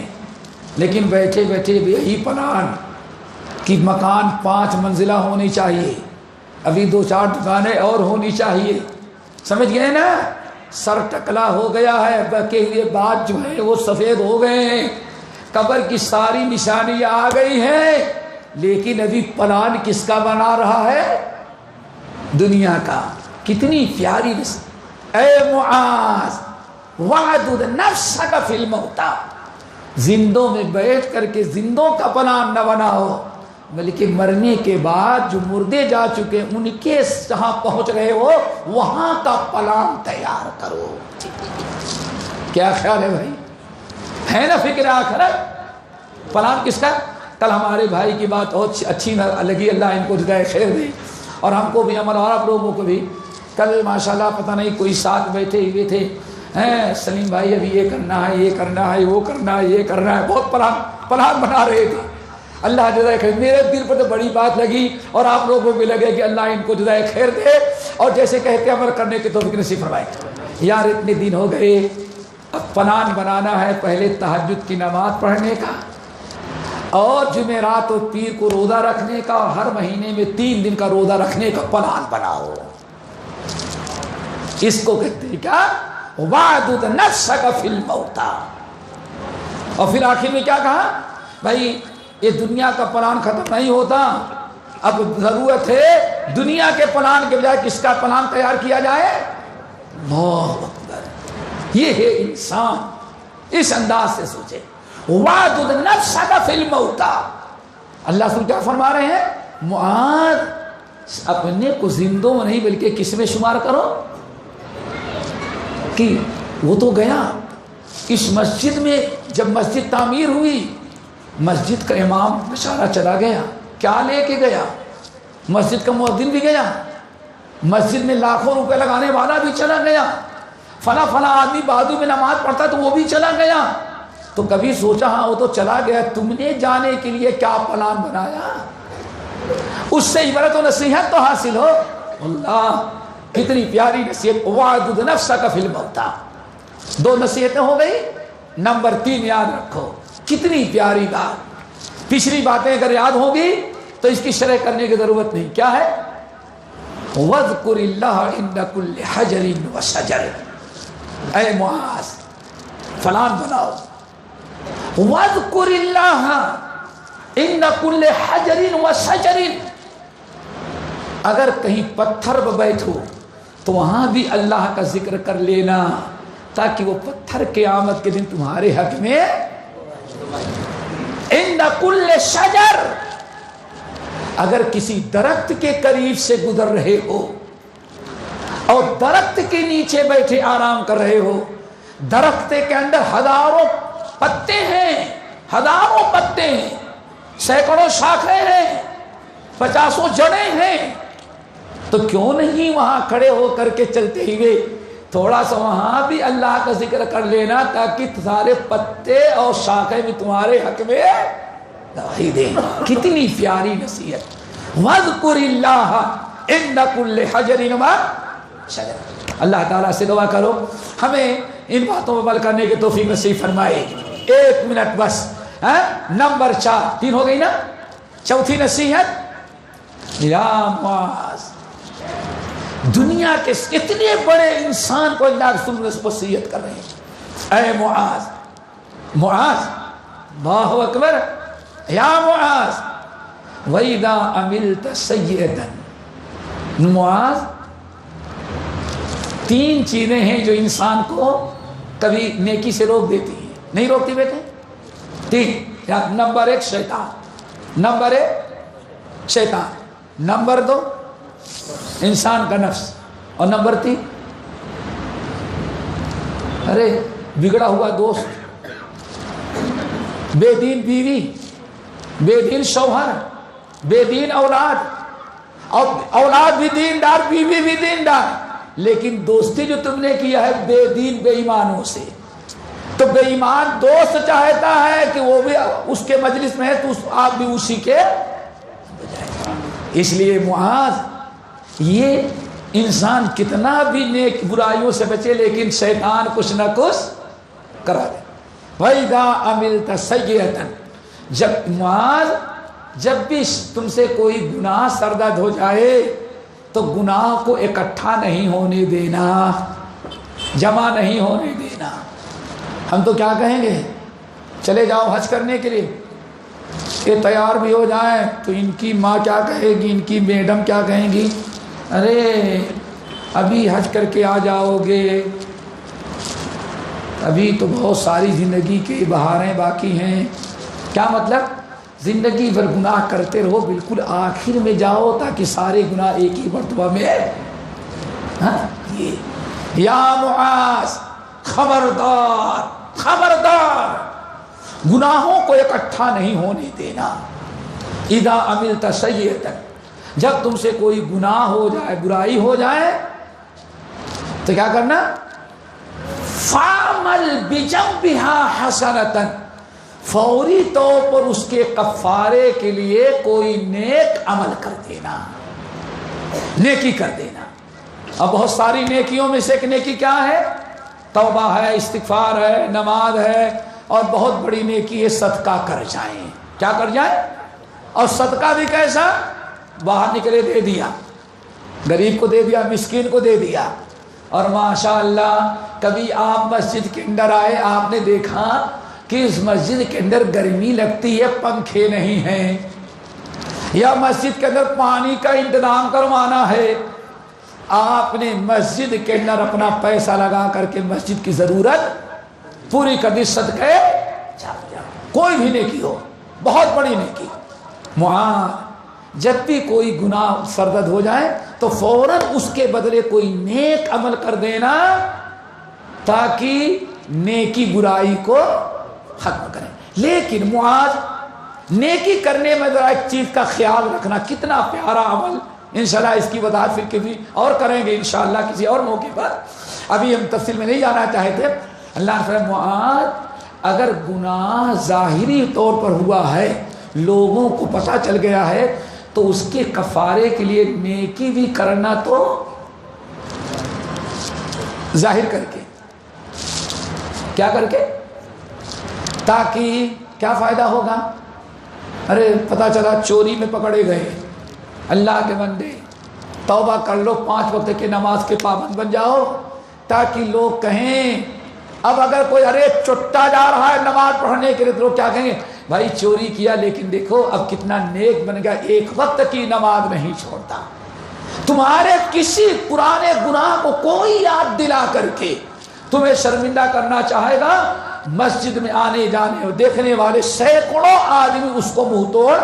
لیکن بیٹھے بیٹھے بھی یہی پلان کہ مکان 5 منزلہ ہونی چاہیے، ابھی 2-4 دکانیں اور ہونی چاہیے. سمجھ گئے نا؟ سر ٹکلا ہو گیا ہے، بکے ہوئے بات جو ہے وہ سفید ہو گئے ہیں، قبر کی ساری نشانیاں آ گئی ہیں، لیکن ابھی پلان کس کا بنا رہا ہے؟ دنیا کا. کتنی پیاری نسل. اے معاذ وَاعْبُدْ نَفْسَكَ فِي الْمَوْتَى، زندوں میں بیٹھ کر کے زندوں کا پلان نہ بناؤ، بلکہ مرنے کے بعد جو مردے جا چکے ان کے جہاں پہنچ رہے ہو وہاں کا پلان تیار کرو. کیا خیال ہے بھائی؟ ہے نا فکر آخرت؟ پلان کس کا؟ کل ہمارے بھائی کی بات بہت اچھی لگی، اللہ ان کو جزائے خیر دے، اور ہم کو بھی عمل اور آپ لوگوں کو بھی. کل ماشاءاللہ پتہ نہیں کوئی ساتھ بیٹھے ہوئے تھے، سلیم بھائی ابھی یہ کرنا ہے، یہ کرنا ہے، وہ کرنا ہے، یہ کرنا ہے، بہت پلان بنا رہے تھے۔ اللہ جزائے خیر، میرے دل پر تو بڑی بات لگی اور آپ لوگوں کو بھی لگے کہ اللہ ان کو جزائے خیر دے اور جیسے کہتے عمل کرنے کی توفیق نصیب فرمائے۔ یار اتنے دن ہو گئے، اب پلان بنانا ہے پہلے تہجد کی نماز پڑھنے کا اور جمعرات اور پیر کو روزہ رکھنے کا، اور ہر مہینے میں 3 دن کا روزہ رکھنے کا پلان بناؤ۔ اس کو کہتے ہیں کیا؟ وَعْدُدْ نَفْسَكَ فِي الْمَوْتَى۔ اور پھر آخر میں کیا کہا؟ بھائی یہ دنیا کا پلان ختم نہیں ہوتا، اب ضرورت ہے دنیا کے پلان کے بجائے کس کا پلان تیار کیا جائے؟ اللہ اکبر۔ یہ ہے انسان، اس انداز سے سوچے۔ وَعْدُدْ نَفْسَكَ فِي الْمَوْتَى۔ اللہ سن کیا فرما رہے ہیں؟ معاذ اپنے کو زندوں میں نہیں بلکہ کس میں شمار کرو کہ وہ تو گیا اس مسجد میں، جب مسجد تعمیر ہوئی مسجد کا امام بیچارہ چلا گیا، کیا لے کے گیا؟ مسجد کا مؤذن بھی گیا، مسجد میں لاکھوں روپے لگانے والا بھی چلا گیا، فلاں آدمی بازو میں نماز پڑھتا تو وہ بھی چلا گیا۔ تو کبھی سوچا ہاں وہ تو چلا گیا، تم نے جانے کے لیے کیا پلان بنایا؟ اس سے عبرت و نصیحت تو حاصل ہو۔ اللہ کتنی پیاری نصیحت، وَعْدُدْ نَفْسَكَ فِي الْمَوْتَى۔ 2 نصیحتیں ہو گئی، نمبر 3 یاد رکھو، کتنی پیاری بات۔ پچھلی باتیں اگر یاد ہوگی تو اس کی شرح کرنے کی ضرورت نہیں۔ کیا ہے؟ وَاذْكُرِ اللَّهَ عِنْدَ كُلِّ حَجَرٍ وَشَجَرٍ۔ اے معاذ فلان بناؤ، وَاذْكُرِ اللَّهَ عِنْدَ كُلِّ حَجَرٍ وَشَجَرٍ۔ اگر کہیں پتھر پہ بیٹھو تو وہاں بھی اللہ کا ذکر کر لینا تاکہ وہ پتھر قیامت کے دن تمہارے حق میں۔ عند کل شجر، اگر کسی درخت کے قریب سے گزر رہے ہو اور درخت کے نیچے بیٹھے آرام کر رہے ہو، درخت کے اندر ہزاروں پتے ہیں، ہزاروں پتے ہیں، سینکڑوں شاخیں ہیں، 50 جڑیں ہیں، تو کیوں نہیں وہاں کھڑے ہو کر کے چلتے ہوئے تھوڑا سا وہاں بھی اللہ کا ذکر کر لینا تاکہ سارے پتے اور شاخیں بھی تمہارے حق میں داخل دیں۔ کتنی پیاری نصیحت۔ وَاذْكُرِ اللَّهَ عِنْدَ كُلِّ حَجَرٍ وَشَجَرٍ۔ اللہ تعالیٰ سے دعا کرو ہمیں ان باتوں پر عمل کرنے کی توفیق نصیب فرمائے۔ 1 منٹ بس، نمبر 4 3 ہو گئی نا؟ چوتھی نصیحت، یا معاذ دنیا کے اتنے بڑے انسان کو اللہ رسول وصیت کر رہے ہیں، اے معاذ، معاذ اللہ اکبر، یا معاذ وَإِذَا عَمِلْتَ سَيِّئَةً۔ معاذ 3 چیزیں ہیں جو انسان کو کبھی نیکی سے روک دیتی ہیں، نہیں روکتی بیٹے؟ 3۔ نمبر 1 شیطان، نمبر 1 شیطان، نمبر 2 انسان کا نفس، اور نمبر 3 ارے بگڑا ہوا دوست، بے دین بیوی، بے دین شوہر، بے دین اولاد، اور اولاد بھی دیندار، بیوی بھی دیندار، لیکن دوستی جو تم نے کیا ہے بے دین بے ایمانوں سے، تو بے ایمان دوست چاہتا ہے کہ وہ بھی اس کے مجلس میں ہے تو آپ بھی اسی کے بجائے۔ اس لیے معاذ یہ انسان کتنا بھی نیک برائیوں سے بچے لیکن شیطان کچھ نہ کچھ کرا دے۔ وَإِذَا عَمِلْتَ سَيِّئَةً، جب معاذ جب بھی تم سے کوئی گناہ سرزد ہو جائے تو گناہ کو اکٹھا نہیں ہونے دینا، جمع نہیں ہونے دینا۔ ہم تو کیا کہیں گے، چلے جاؤ حج کرنے کے لیے، یہ تیار بھی ہو جائیں تو ان کی ماں کیا کہے گی، ان کی میڈم کیا کہیں گی، ارے ابھی حج کر کے آ جاؤ گے، ابھی تو بہت ساری زندگی کی بہاریں باقی ہیں۔ کیا مطلب؟ زندگی بھر گناہ کرتے رہو، بالکل آخر میں جاؤ تاکہ سارے گناہ ایک ہی مرتبہ میں۔ یہ یا معاذ خبردار خبردار، گناہوں کو اکٹھا نہیں ہونے دینا۔ اذا عملت سیئۃ، جب تم سے کوئی گناہ ہو جائے، برائی ہو جائے، تو کیا کرنا؟ فَعْمَلْ بِجَنْبِهَا حَسَنَةً، فوری طور پر اس کے کفارے کے لیے کوئی نیک عمل کر دینا، نیکی کر دینا۔ اب بہت ساری نیکیوں میں سے ایک نیکی کیا ہے؟ توبہ ہے، استغفار ہے، نماز ہے، اور بہت بڑی نیکی ہے صدقہ کر جائیں۔ کیا کر جائیں؟ اور صدقہ بھی کیسا؟ باہر نکلے دے دیا، غریب کو دے دیا، مسکین کو دے دیا۔ اور ماشاءاللہ کبھی آپ مسجد کے اندر آئے، آپ نے دیکھا کہ اس مسجد کے اندر گرمی لگتی ہے، پنکھے نہیں ہیں، یا مسجد کے اندر پانی کا انتظام کروانا ہے، آپ نے مسجد کے اندر اپنا پیسہ لگا کر کے مسجد کی ضرورت پوری کر دی، صدقے کوئی بھی نیکی ہو، بہت بڑی نیکی۔ معاذ جب بھی کوئی گناہ سرزد ہو جائے تو فوراً اس کے بدلے کوئی نیک عمل کر دینا تاکہ نیکی برائی کو ختم کریں۔ لیکن معاذ نیکی کرنے میں ذرا ایک چیز کا خیال رکھنا، کتنا پیارا عمل، انشاءاللہ اس کی وضاحت پھر کبھی اور کریں گے انشاءاللہ کسی اور موقع پر، ابھی ہم تفصیل میں نہیں جانا چاہتے۔ اللہ نے فرمایا معاذ اگر گناہ ظاہری طور پر ہوا ہے، لوگوں کو پتہ چل گیا ہے، تو اس کے کفارے کے لیے نیکی بھی کرنا، تو ظاہر کر کے، کیا کر کے؟ تاکہ کیا فائدہ ہوگا؟ ارے پتہ چلا چوری میں پکڑے گئے، اللہ کے بندے توبہ کر لو، 5 وقت کی نماز کے پابند بن جاؤ، تاکہ لوگ کہیں، اب اگر کوئی ارے چٹا جا رہا ہے نماز پڑھنے کے لیے تو لوگ کیا کہیں گے؟ بھائی چوری کیا لیکن دیکھو اب کتنا نیک بن گیا، ایک وقت کی نماز نہیں چھوڑتا۔ تمہارے کسی پرانے گناہ کو کوئی یاد دلا کر کے تمہیں شرمندہ کرنا چاہے گا، مسجد میں آنے جانے اور دیکھنے والے سینکڑوں آدمی اس کو منہ توڑ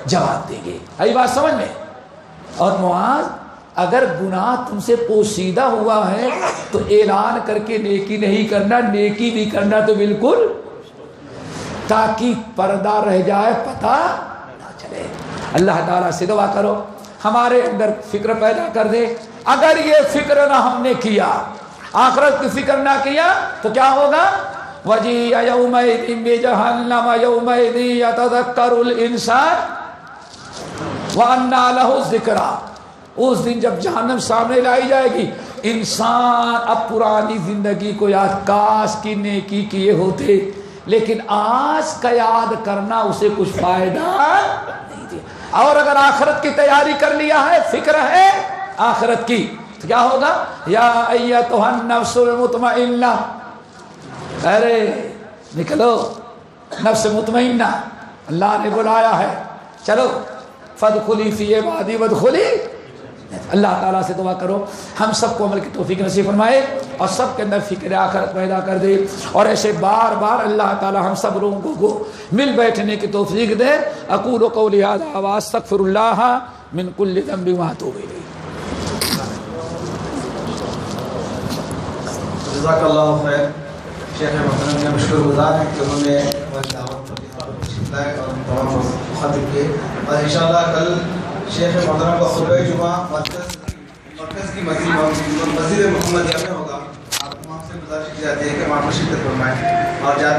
جواب دیں گے۔ آئی بات سمجھ میں؟ اور معاذ اگر گناہ تم سے پوشیدہ ہوا ہے تو اعلان کر کے نیکی نہیں کرنا، نیکی بھی کرنا تو بالکل، تاکہ پردہ رہ جائے، پتہ نہ چلے۔ اللہ تعالیٰ سے دعا کرو ہمارے اندر فکر پیدا کر دے۔ اگر یہ فکر نہ ہم نے کیا، آخرت کی فکر نہ کیا، تو کیا ہوگا؟ وَجِيءَ يَوْمَئِذٍ بِجَهَنَّمَ يَوْمَئِذٍ يَتَذَكَّرُ الْإِنسَانُ وَأَنَّىٰ لَهُ الذِّكْرَىٰ۔ اس دن جب جہنم سامنے لائی جائے گی، انسان اب پرانی زندگی کو یاد، کاش کی نیکی کیے ہوتے، لیکن آج کا یاد کرنا اسے کچھ فائدہ نہیں دیا۔ اور اگر آخرت کی تیاری کر لیا ہے، فکر ہے آخرت کی، تو کیا ہوگا؟ یا ایتھا النفس المطمئنہ، ارے نکلو نفس مطمئنہ، اللہ نے بلایا ہے، چلو فادخلی فی عبادی وادخلی۔ اللہ تعالیٰ سے دعا کرو ہم سب کو عمل کی توفیق نصیب فرمائے اور سب کے اندر فکر آخرت پیدا کر دے، اور ایسے بار بار اللہ تعالیٰ ہم سب لوگوں کو مل بیٹھنے کی توفیق دے۔ اقول قولی ھذا واستغفر اللہ من کل ذنب واتوب الیہ۔ جزاک اللہ خیر۔ شیخ محترم نے مشکور گزار ہیں کہ انہوں نے دعوت اور تمام مخاطب کے، اور انشاءاللہ کل شیخ محترم کا خطبہ جمعہ مرکز کی مسجد محمدیہ میں ہوگا۔ آپ تمام سے گزارش کی جاتی ہے کہ وہاں پر شرکت فرمائیں اور